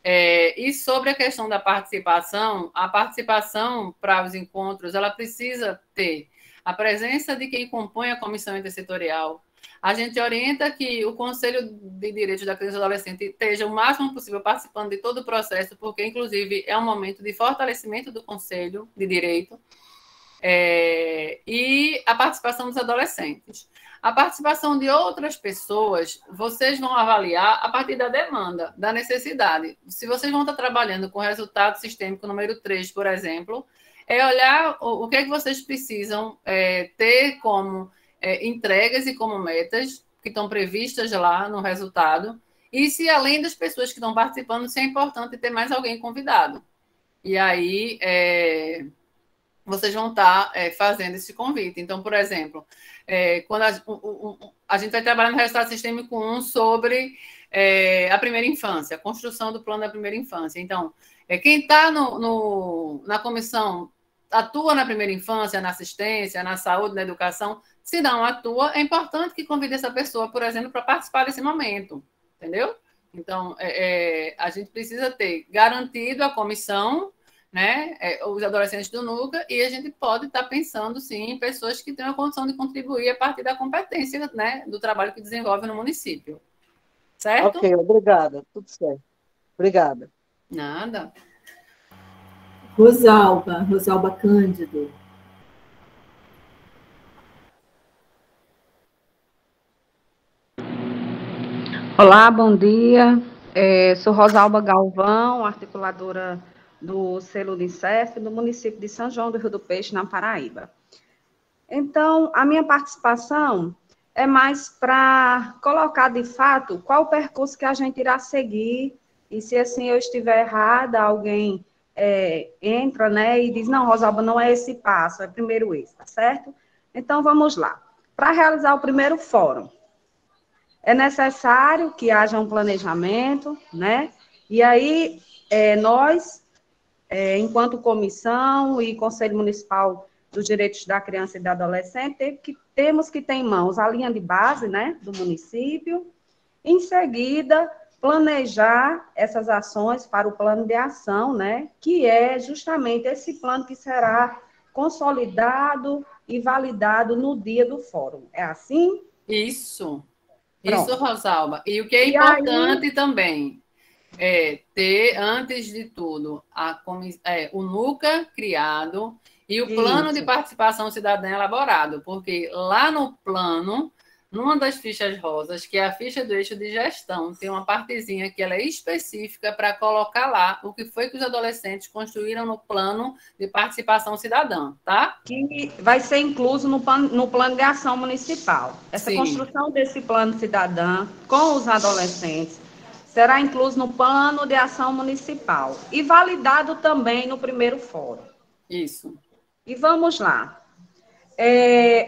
E sobre a questão da participação, a participação para os encontros, ela precisa ter a presença de quem compõe a comissão intersetorial. A gente orienta que o Conselho de Direitos da Criança e do Adolescente esteja o máximo possível participando de todo o processo, porque, inclusive, é um momento de fortalecimento do Conselho de Direito, e a participação dos adolescentes. A participação de outras pessoas, vocês vão avaliar a partir da demanda, da necessidade. Se vocês vão estar trabalhando com resultado sistêmico número 3, por exemplo, olhar o que é que vocês precisam ter como entregas e como metas que estão previstas lá no resultado, e se além das pessoas que estão participando, se é importante ter mais alguém convidado. E aí vocês vão estar fazendo esse convite. Então, por exemplo, quando a gente vai trabalhar no resultado sistêmico 1 sobre a primeira infância, a construção do plano da primeira infância. Então, quem está na comissão atua na primeira infância, na assistência, na saúde, na educação. Se não atua, é importante que convide essa pessoa, por exemplo, para participar desse momento, entendeu? Então, a gente precisa ter garantido a comissão, né, os adolescentes do NUCA, e a gente pode estar pensando, sim, em pessoas que tenham a condição de contribuir a partir da competência, né, do trabalho que desenvolve no município. Certo? Ok, obrigada. Tudo certo. Obrigada. Nada. Rosalba Cândido. Olá, bom dia. Sou Rosalba Galvão, articuladora do selo Unicef, do município de São João do Rio do Peixe, na Paraíba. Então, a minha participação é mais para colocar, de fato, qual o percurso que a gente irá seguir e se assim eu estiver errada, alguém entra, né, e diz, não, Rosalba, não é esse passo, é primeiro esse, tá certo? Então, vamos lá. Para realizar o primeiro fórum, é necessário que haja um planejamento, né? E aí, nós, enquanto comissão e Conselho Municipal dos Direitos da Criança e do Adolescente, temos que ter em mãos a linha de base, né, do município. Em seguida, planejar essas ações para o plano de ação, né, que é justamente esse plano que será consolidado e validado no dia do fórum. É assim? Isso. Pronto. Isso, Rosalba. E o que é importante também é ter, antes de tudo, o NUCA criado e o plano de participação cidadã elaborado, porque lá no plano, numa das fichas rosas, que é a ficha do eixo de gestão, tem uma partezinha que ela é específica para colocar lá o que foi que os adolescentes construíram no plano de participação cidadã, tá? Que vai ser incluso no plano de ação municipal. Essa Sim. Construção desse plano cidadã com os adolescentes será incluso no plano de ação municipal e validado também no primeiro fórum. Isso. E vamos lá.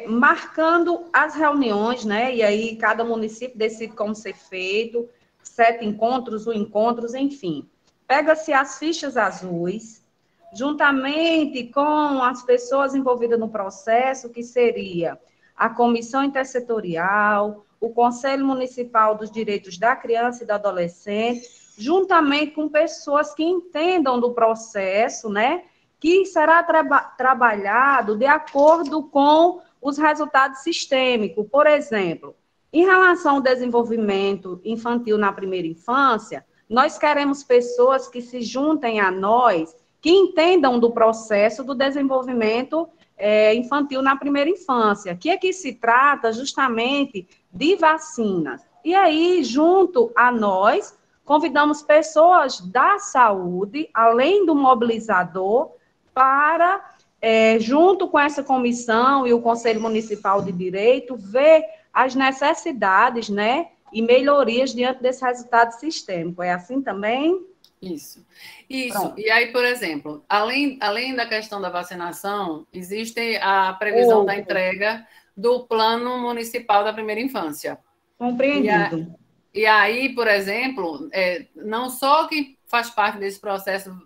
Marcando as reuniões, né? E aí cada município decide como ser feito, 7 encontros, 1 encontros, enfim. Pega-se as fichas azuis, juntamente com as pessoas envolvidas no processo, que seria a Comissão Intersetorial, o Conselho Municipal dos Direitos da Criança e do Adolescente, juntamente com pessoas que entendam do processo, né? Que será trabalhado de acordo com os resultados sistêmicos. Por exemplo, em relação ao desenvolvimento infantil na primeira infância, nós queremos pessoas que se juntem a nós, que entendam do processo do desenvolvimento infantil na primeira infância, que aqui se trata justamente de vacinas. E aí, junto a nós, convidamos pessoas da saúde, além do mobilizador, para, junto com essa comissão e o Conselho Municipal de Direito, ver as necessidades, né, e melhorias diante desse resultado sistêmico. É assim também? Isso. Isso. Pronto. E aí, por exemplo, além da questão da vacinação, existe a previsão da entrega do Plano Municipal da Primeira Infância. Compreendido. E aí, por exemplo, não só quem faz parte desse processo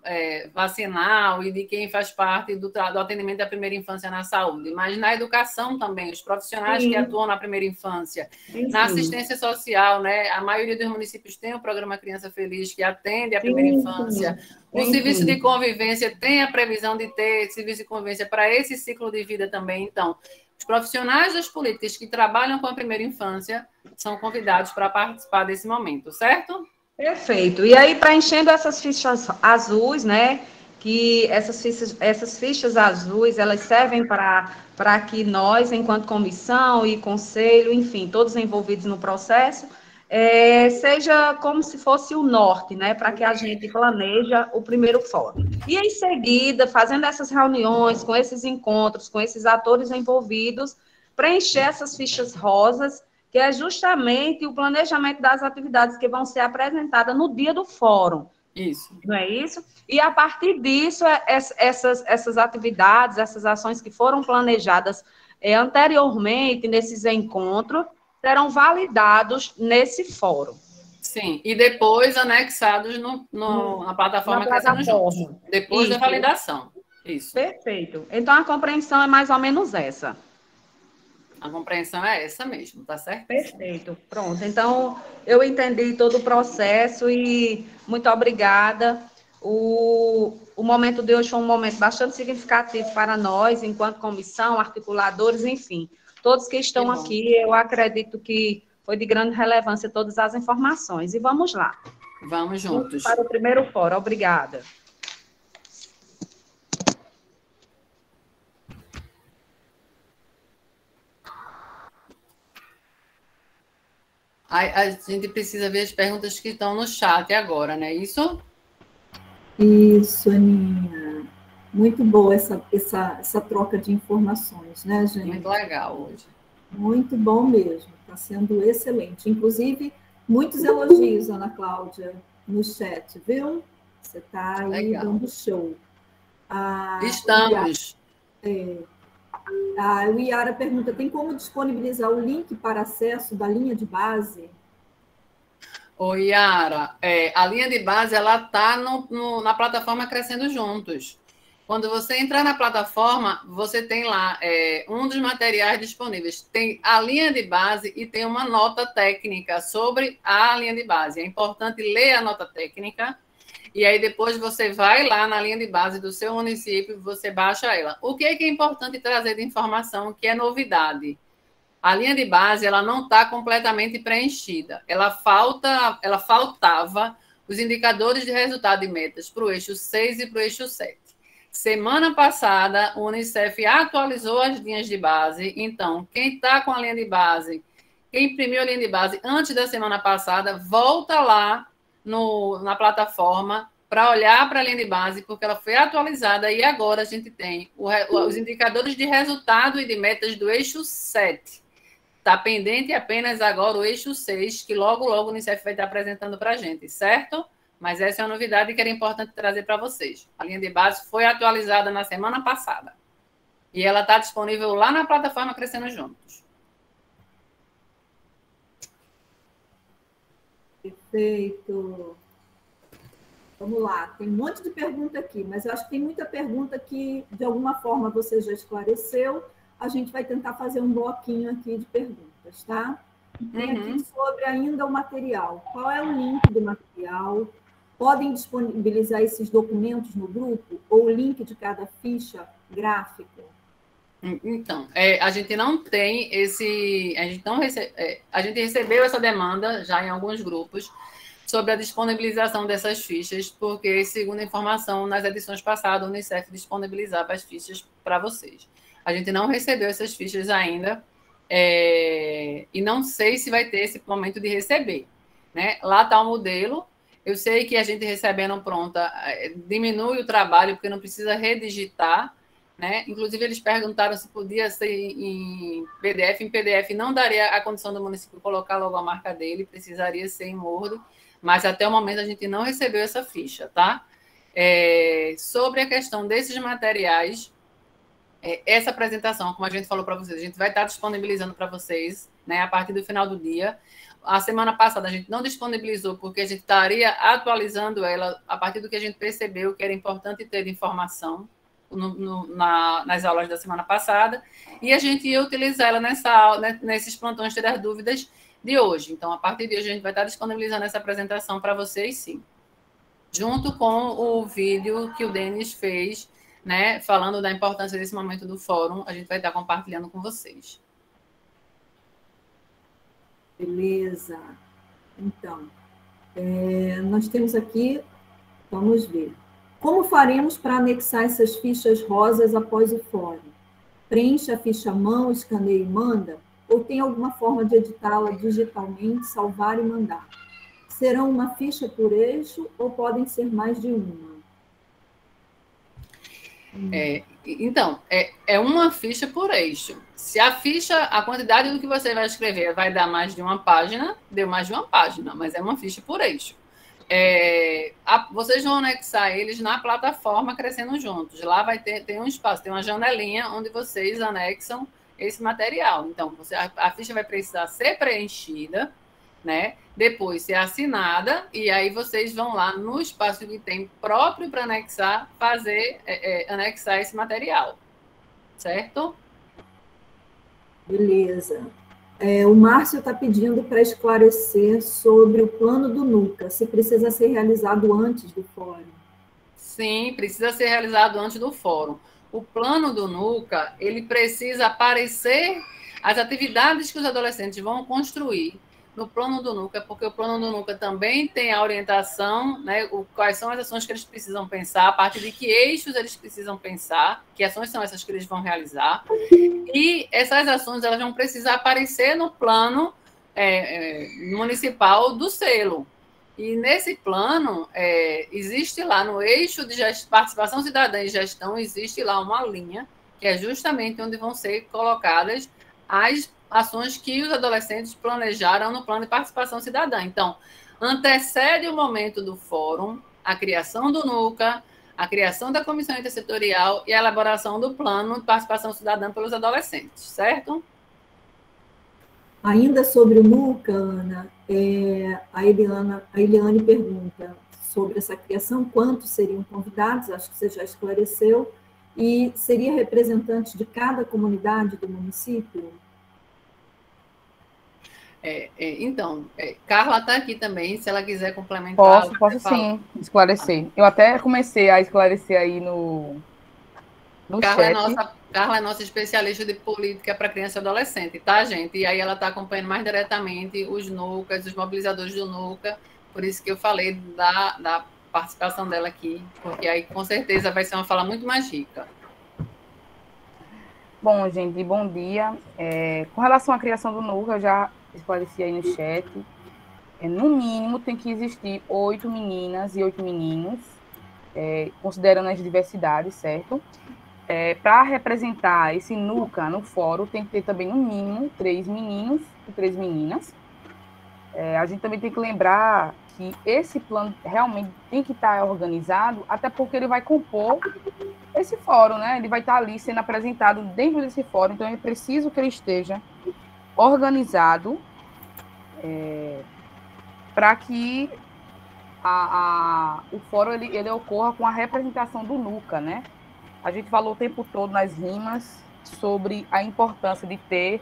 vacinal e de quem faz parte do atendimento da primeira infância na saúde, mas na educação também, os profissionais que atuam na primeira infância, na assistência social, né? A maioria dos municípios tem o programa Criança Feliz, que atende a primeira infância. O serviço de convivência tem a previsão de ter serviço de convivência para esse ciclo de vida também. Então, os profissionais das políticas que trabalham com a primeira infância são convidados para participar desse momento, certo? Perfeito. E aí, preenchendo essas fichas azuis, né? Que essas fichas azuis, elas servem para que nós, enquanto comissão e conselho, enfim, todos envolvidos no processo, seja como se fosse o norte, né? Para que a gente planeja o primeiro fórum. E em seguida, fazendo essas reuniões, com esses encontros, com esses atores envolvidos, preencher essas fichas rosas, que é justamente o planejamento das atividades que vão ser apresentadas no dia do fórum. Isso. Não é isso? E a partir disso, essas atividades, essas ações que foram planejadas anteriormente nesses encontros, serão validados nesse fórum. Sim, e depois anexados na plataforma Crescendo Juntos. Depois da validação. Isso. Perfeito. Então, a compreensão é mais ou menos essa. A compreensão é essa mesmo, tá certo? Perfeito, pronto. Então, eu entendi todo o processo e muito obrigada. O momento de hoje foi um momento bastante significativo para nós, enquanto comissão, articuladores, enfim. Todos que estão aqui, eu acredito que foi de grande relevância todas as informações. E vamos lá. Vamos juntos. Para o primeiro fórum. Obrigada. A gente precisa ver as perguntas que estão no chat agora, não é isso? Isso, Aninha. Muito boa essa troca de informações, né, gente? Muito legal hoje. Muito bom mesmo, está sendo excelente. Inclusive, muitos elogios, Ana Cláudia, no chat, viu? Você está aí Legal. dando show. Estamos. A Iara pergunta, tem como disponibilizar o link para acesso da linha de base? Oi, Yara, a linha de base ela está na plataforma Crescendo Juntos. Quando você entrar na plataforma, você tem lá um dos materiais disponíveis. Tem a linha de base e tem uma nota técnica sobre a linha de base. É importante ler a nota técnica e aí depois você vai lá na linha de base do seu município e você baixa ela. O que é importante trazer de informação que é novidade? A linha de base ela não está completamente preenchida. Ela faltava os indicadores de resultado e metas para o eixo 6 e para o eixo 7. Semana passada, o Unicef atualizou as linhas de base. Então, quem está com a linha de base, quem imprimiu a linha de base antes da semana passada, volta lá na plataforma para olhar para a linha de base, porque ela foi atualizada e agora a gente tem os indicadores de resultado e de metas do eixo 7. Está pendente apenas agora o eixo 6, que logo, logo o Unicef vai estar apresentando para a gente, certo? Mas essa é uma novidade que era importante trazer para vocês. A linha de base foi atualizada na semana passada. E ela está disponível lá na plataforma Crescendo Juntos. Perfeito. Vamos lá, tem um monte de pergunta aqui, mas eu acho que tem muita pergunta que, de alguma forma, você já esclareceu. A gente vai tentar fazer um bloquinho aqui de perguntas, tá? Tem aqui sobre ainda o material. Qual é o link do material? Podem disponibilizar esses documentos no grupo? Ou o link de cada ficha gráfico? Então, a gente não tem esse... A gente recebeu essa demanda já em alguns grupos sobre a disponibilização dessas fichas, porque, segundo a informação, nas edições passadas, o Unicef disponibilizava as fichas para vocês. A gente não recebeu essas fichas ainda e não sei se vai ter esse momento de receber, né? Lá está o modelo. Eu sei que a gente recebendo pronta diminui o trabalho, porque não precisa redigitar, né? Inclusive, eles perguntaram se podia ser em PDF. Em PDF não daria a condição do município colocar logo a marca dele, precisaria ser em Word, mas até o momento a gente não recebeu essa ficha, tá? Sobre a questão desses materiais, essa apresentação, como a gente falou para vocês, a gente vai estar disponibilizando para vocês, né, a partir do final do dia. A semana passada a gente não disponibilizou porque a gente estaria atualizando ela a partir do que a gente percebeu que era importante ter informação nas aulas da semana passada, e a gente ia utilizar ela nesses plantões tirar dúvidas de hoje. Então, a partir de hoje, a gente vai estar disponibilizando essa apresentação para vocês, sim. Junto com o vídeo que o Denis fez, né, falando da importância desse momento do fórum, a gente vai estar compartilhando com vocês. Beleza. Então, nós temos aqui, vamos ver. Como faremos para anexar essas fichas rosas após o fórum? Preenche a ficha à mão, escaneia e manda? Ou tem alguma forma de editá-la digitalmente, salvar e mandar? Serão uma ficha por eixo ou podem ser mais de uma? Então, é uma ficha por eixo. Se a quantidade do que você vai escrever vai dar mais de uma página, deu mais de uma página, mas é uma ficha por eixo. Vocês vão anexar eles na plataforma Crescendo Juntos. Lá vai ter um espaço, tem uma janelinha onde vocês anexam esse material. Então, a ficha vai precisar ser preenchida, né? Depois ser assinada, e aí vocês vão lá no espaço que tem próprio para anexar, anexar esse material. Certo? Beleza. O Márcio está pedindo para esclarecer sobre o plano do NUCA, se precisa ser realizado antes do fórum. Sim, precisa ser realizado antes do fórum. O plano do NUCA, ele precisa aparecer as atividades que os adolescentes vão construir no plano do NUCA, porque o plano do NUCA também tem a orientação, né, quais são as ações que eles precisam pensar, a partir de que eixos eles precisam pensar, que ações são essas que eles vão realizar, e essas ações elas vão precisar aparecer no plano municipal do selo. E nesse plano, existe lá no eixo de participação cidadã e gestão, existe lá uma linha, que é justamente onde vão ser colocadas as ações que os adolescentes planejaram no plano de participação cidadã. Então, antecede o momento do fórum, a criação do NUCA, a criação da comissão intersetorial e a elaboração do plano de participação cidadã pelos adolescentes, certo? Ainda sobre o NUCA, Ana, a Eliane pergunta sobre essa criação, quantos seriam convidados, acho que você já esclareceu, e seria representante de cada comunidade do município? Então, Carla está aqui também, se ela quiser complementar. Posso sim esclarecer. Eu até comecei a esclarecer aí no chat. Carla é nossa especialista de política para criança e adolescente, tá, gente? E aí ela está acompanhando mais diretamente os NUCAs, os mobilizadores do NUCA, por isso que eu falei da participação dela aqui, porque aí com certeza vai ser uma fala muito mais rica. Bom, gente, bom dia. Com relação à criação do NUCA, eu já esclareci aí no chat. No mínimo, tem que existir 8 meninas e 8 meninos, considerando as diversidades, certo? Para representar esse NUCA no fórum, tem que ter também, no mínimo, 3 meninos e 3 meninas. A gente também tem que lembrar que esse plano realmente tem que estar organizado, até porque ele vai compor esse fórum, né? Ele vai estar ali sendo apresentado dentro desse fórum, então é preciso que ele esteja organizado para que o fórum ele ocorra com a representação do NUCA, né? A gente falou o tempo todo nas rimas sobre a importância de ter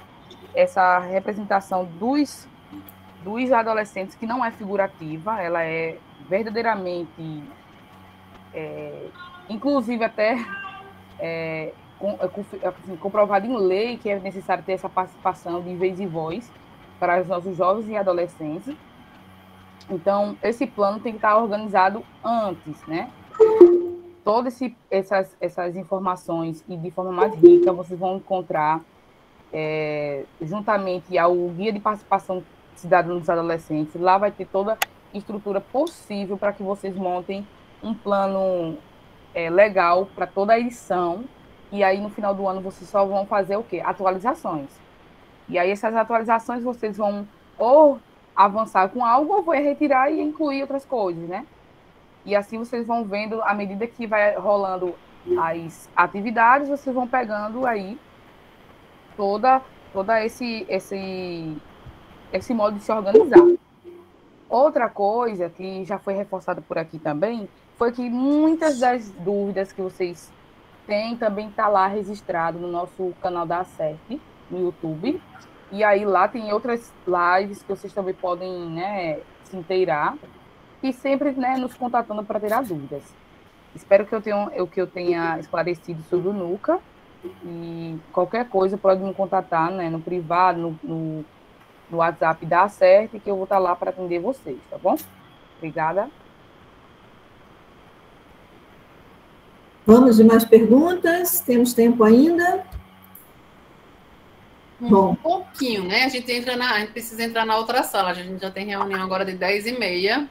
essa representação dos adolescentes, que não é figurativa, ela é verdadeiramente, inclusive até comprovado em lei que é necessário ter essa participação de vez e voz para os nossos jovens e adolescentes. Então, esse plano tem que estar organizado antes, né? Todas essas informações, e de forma mais rica, vocês vão encontrar juntamente ao Guia de Participação Cidadã dos Adolescentes. Lá vai ter toda a estrutura possível para que vocês montem um plano legal para toda a edição. E aí, no final do ano, vocês só vão fazer o quê? Atualizações. E aí, essas atualizações, vocês vão ou avançar com algo, ou vai retirar e incluir outras coisas, né? E assim vocês vão vendo, à medida que vai rolando as atividades, vocês vão pegando aí toda esse modo de se organizar. Outra coisa que já foi reforçada por aqui também, foi que muitas das dúvidas que vocês têm também está lá registrado no nosso canal da Acerte, no YouTube. E aí lá tem outras lives que vocês também podem, né, se inteirar. E sempre, né, nos contatando para tirar dúvidas. Espero que eu tenha esclarecido sobre o NUCA. E qualquer coisa pode me contatar, né, no privado, no WhatsApp da Acerte, que eu vou estar lá para atender vocês, tá bom? Obrigada. Vamos de mais perguntas? Temos tempo ainda? Um pouquinho, né? A gente precisa entrar na outra sala. A gente já tem reunião agora de 10h30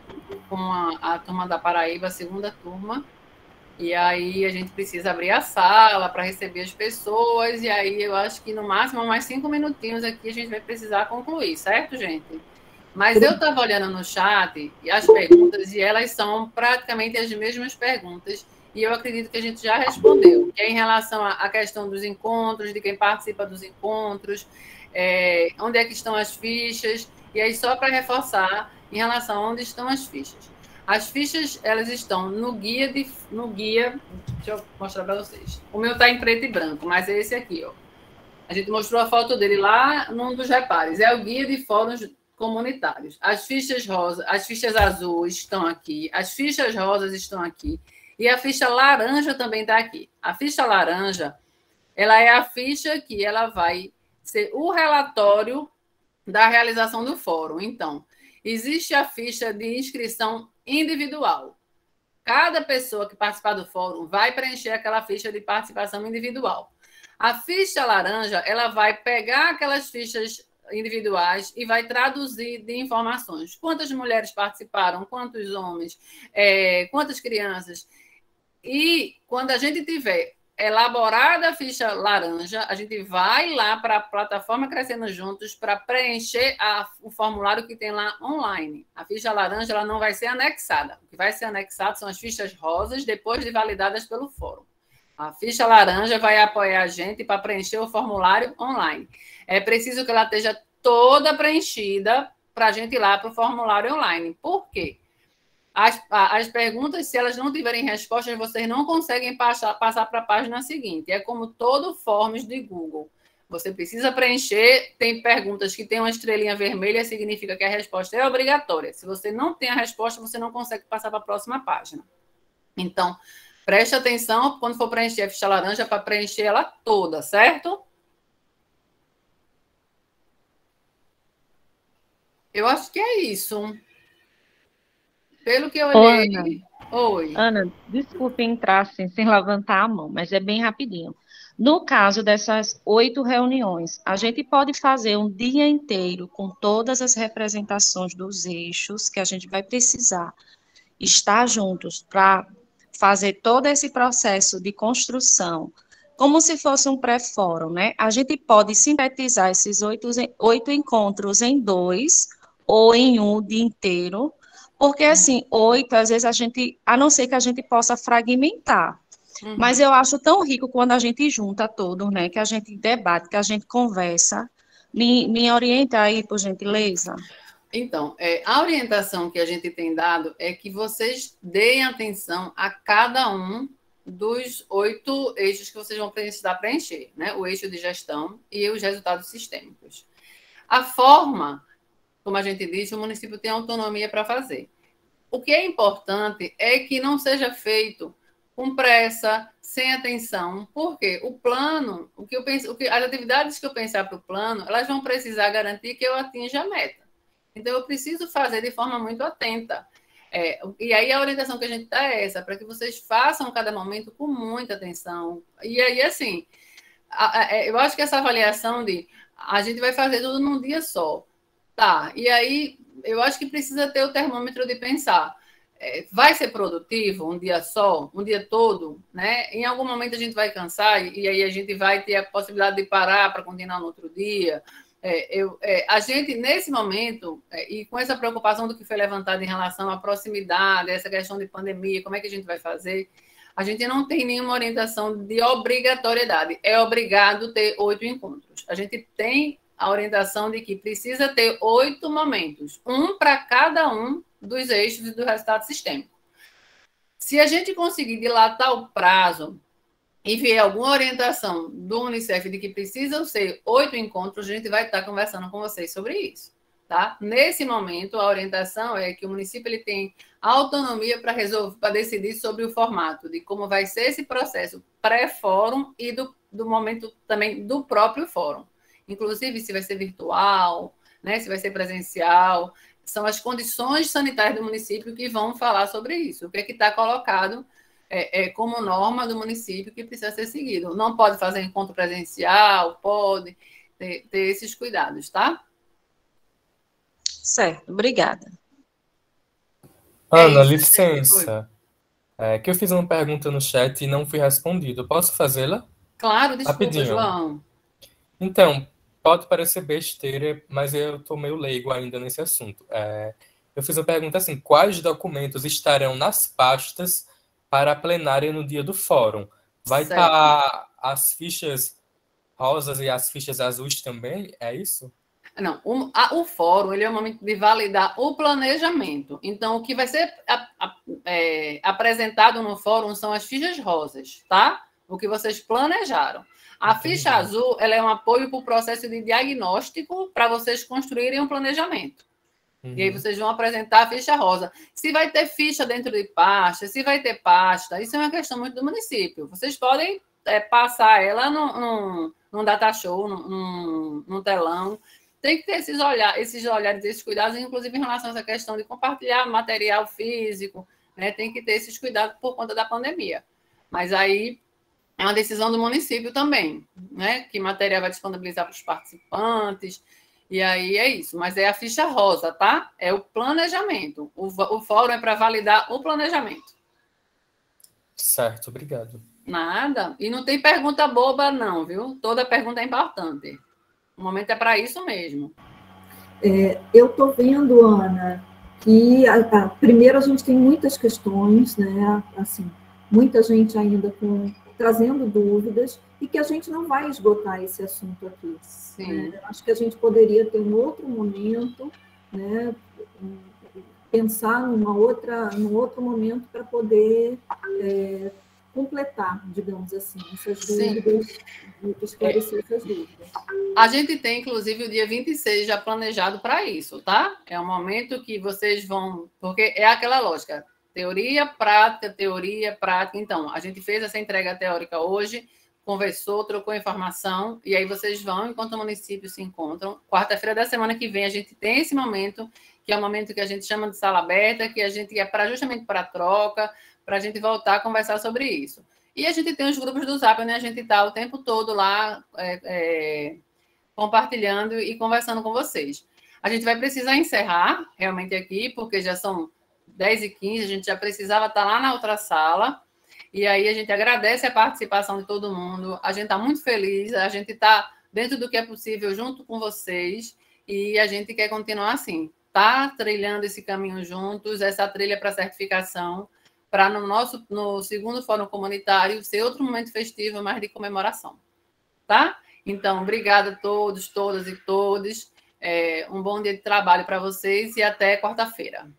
com a turma da Paraíba, a segunda turma. E aí a gente precisa abrir a sala para receber as pessoas. E aí eu acho que no máximo mais 5 minutinhos aqui a gente vai precisar concluir, certo, gente? Mas eu estava olhando no chat e as perguntas, e elas são praticamente as mesmas perguntas. E eu acredito que a gente já respondeu, que é em relação à questão dos encontros, de quem participa dos encontros, onde é que estão as fichas, e aí só para reforçar, em relação a onde estão as fichas. As fichas, elas estão no guia, deixa eu mostrar para vocês. O meu está em preto e branco, mas é esse aqui, ó. A gente mostrou a foto dele lá num dos repares, é o guia de fóruns comunitários. As fichas rosas, as fichas azuis estão aqui, as fichas rosas estão aqui, e a ficha laranja também está aqui. A ficha laranja, ela é a ficha que ela vai ser o relatório da realização do fórum. Então, existe a ficha de inscrição individual. Cada pessoa que participar do fórum vai preencher aquela ficha de participação individual. A ficha laranja, ela vai pegar aquelas fichas individuais e vai traduzir de informações. Quantas mulheres participaram, quantos homens, quantas crianças. E quando a gente tiver elaborada a ficha laranja, a gente vai lá para a plataforma Crescendo Juntos para preencher o formulário que tem lá online. A ficha laranja ela não vai ser anexada. O que vai ser anexado são as fichas rosas, depois de validadas pelo fórum. A ficha laranja vai apoiar a gente para preencher o formulário online. É preciso que ela esteja toda preenchida para a gente ir lá para o formulário online. Por quê? As perguntas, se elas não tiverem respostas, vocês não conseguem passar para a página seguinte. É como todo forms de Google. Você precisa preencher, tem perguntas que tem uma estrelinha vermelha, significa que a resposta é obrigatória. Se você não tem a resposta, você não consegue passar para a próxima página. Então, preste atenção quando for preencher a ficha laranja, para preencher ela toda, certo? Eu acho que é isso. Pelo que eu olhei... Ana, Oi. Ana, desculpe entrar assim, sem levantar a mão, mas é bem rapidinho. No caso dessas 8 reuniões, a gente pode fazer um dia inteiro com todas as representações dos eixos que a gente vai precisar estar juntos para fazer todo esse processo de construção, como se fosse um pré-fórum, né? A gente pode sintetizar esses 8 encontros em 2 ou em um dia inteiro, porque, assim, 8, às vezes, a não ser que a gente possa fragmentar, mas eu acho tão rico quando a gente junta tudo, né, que a gente debate, que a gente conversa. Me orienta aí, por gentileza. Então, a orientação que a gente tem dado é que vocês deem atenção a cada um dos 8 eixos que vocês vão precisar preencher, né? O eixo de gestão e os resultados sistêmicos. A forma, como a gente disse, o município tem autonomia para fazer. O que é importante é que não seja feito com pressa, sem atenção, porque o plano, as atividades que eu pensar para o plano, elas vão precisar garantir que eu atinja a meta. Então, eu preciso fazer de forma muito atenta. E aí, a orientação que a gente dá é essa, para que vocês façam cada momento com muita atenção. E aí, assim, eu acho que essa avaliação a gente vai fazer tudo num dia só. Tá, e aí, eu acho que precisa ter o termômetro de pensar. Vai ser produtivo um dia só, um dia todo, né? Em algum momento a gente vai cansar e aí a gente vai ter a possibilidade de parar para continuar no outro dia. A gente, nesse momento, e com essa preocupação do que foi levantado em relação à proximidade, essa questão de pandemia, como é que a gente vai fazer, a gente não tem nenhuma orientação de obrigatoriedade. É obrigado ter 8 encontros. A gente tem a orientação de que precisa ter 8 momentos, um para cada um dos eixos e do resultado sistêmico. Se a gente conseguir dilatar o prazo e vier alguma orientação do Unicef de que precisam ser 8 encontros, a gente vai estar conversando com vocês sobre isso. Tá? Nesse momento, a orientação é que o município ele tem autonomia para decidir sobre o formato, de como vai ser esse processo pré-fórum e do momento também do próprio fórum. Inclusive, se vai ser virtual, né, se vai ser presencial, são as condições sanitárias do município que vão falar sobre isso. O que é que está colocado como norma do município que precisa ser seguido. Não pode fazer encontro presencial, pode ter esses cuidados, tá? Certo, obrigada. Ana, licença. Que eu fiz uma pergunta no chat e não fui respondido. Posso fazê-la? Claro, desculpa, Rapidinho. João. Então, pode parecer besteira, mas eu estou meio leigo ainda nesse assunto. Eu fiz uma pergunta assim, quais documentos estarão nas pastas para a plenária no dia do fórum? Vai estar as fichas rosas e as fichas azuis também? É isso? Não, o fórum ele é o momento de validar o planejamento. Então, o que vai ser apresentado no fórum são as fichas rosas, tá? O que vocês planejaram. A ficha azul ela é um apoio para o processo de diagnóstico para vocês construírem um planejamento. E aí vocês vão apresentar a ficha rosa. Se vai ter ficha dentro de pasta, se vai ter pasta, isso é uma questão muito do município. Vocês podem passar ela num data show, num telão. Tem que ter esses olhares, esses cuidados, inclusive em relação a essa questão de compartilhar material físico, né? Tem que ter esses cuidados por conta da pandemia. Mas aí é uma decisão do município também, né? Que material vai disponibilizar para os participantes. E aí é isso. Mas é a ficha rosa, tá? É o planejamento. O fórum é para validar o planejamento. Certo, obrigado. Nada. E não tem pergunta boba, não, viu? Toda pergunta é importante. O momento é para isso mesmo. Eu estou vendo, Ana, que primeiro a gente tem muitas questões, né? Assim, muita gente ainda trazendo dúvidas, e que a gente não vai esgotar esse assunto aqui. Sim. Acho que a gente poderia ter um outro momento, né? Pensar num outro momento para poder completar, digamos assim, essas dúvidas, esclarecer essas dúvidas. A gente tem, inclusive, o dia 26 já planejado para isso, tá? É um momento que vocês vão... Porque é aquela lógica, teoria, prática. Então, a gente fez essa entrega teórica hoje, conversou, trocou informação, e aí vocês vão, enquanto o município se encontram. Quarta-feira da semana que vem, a gente tem esse momento, que é o momento que a gente chama de sala aberta, que a gente justamente para troca, para a gente voltar a conversar sobre isso. E a gente tem os grupos do Zap, né? A gente está o tempo todo lá compartilhando e conversando com vocês. A gente vai precisar encerrar realmente aqui, porque já são 10h15, a gente já precisava estar lá na outra sala. E aí a gente agradece a participação de todo mundo. A gente está muito feliz, a gente está dentro do que é possível junto com vocês e a gente quer continuar assim, tá trilhando esse caminho juntos, essa trilha para certificação, para no segundo fórum comunitário ser outro momento festivo, mas de comemoração, tá? Então, obrigada a todos, todas e todos. Um bom dia de trabalho para vocês e até quarta-feira.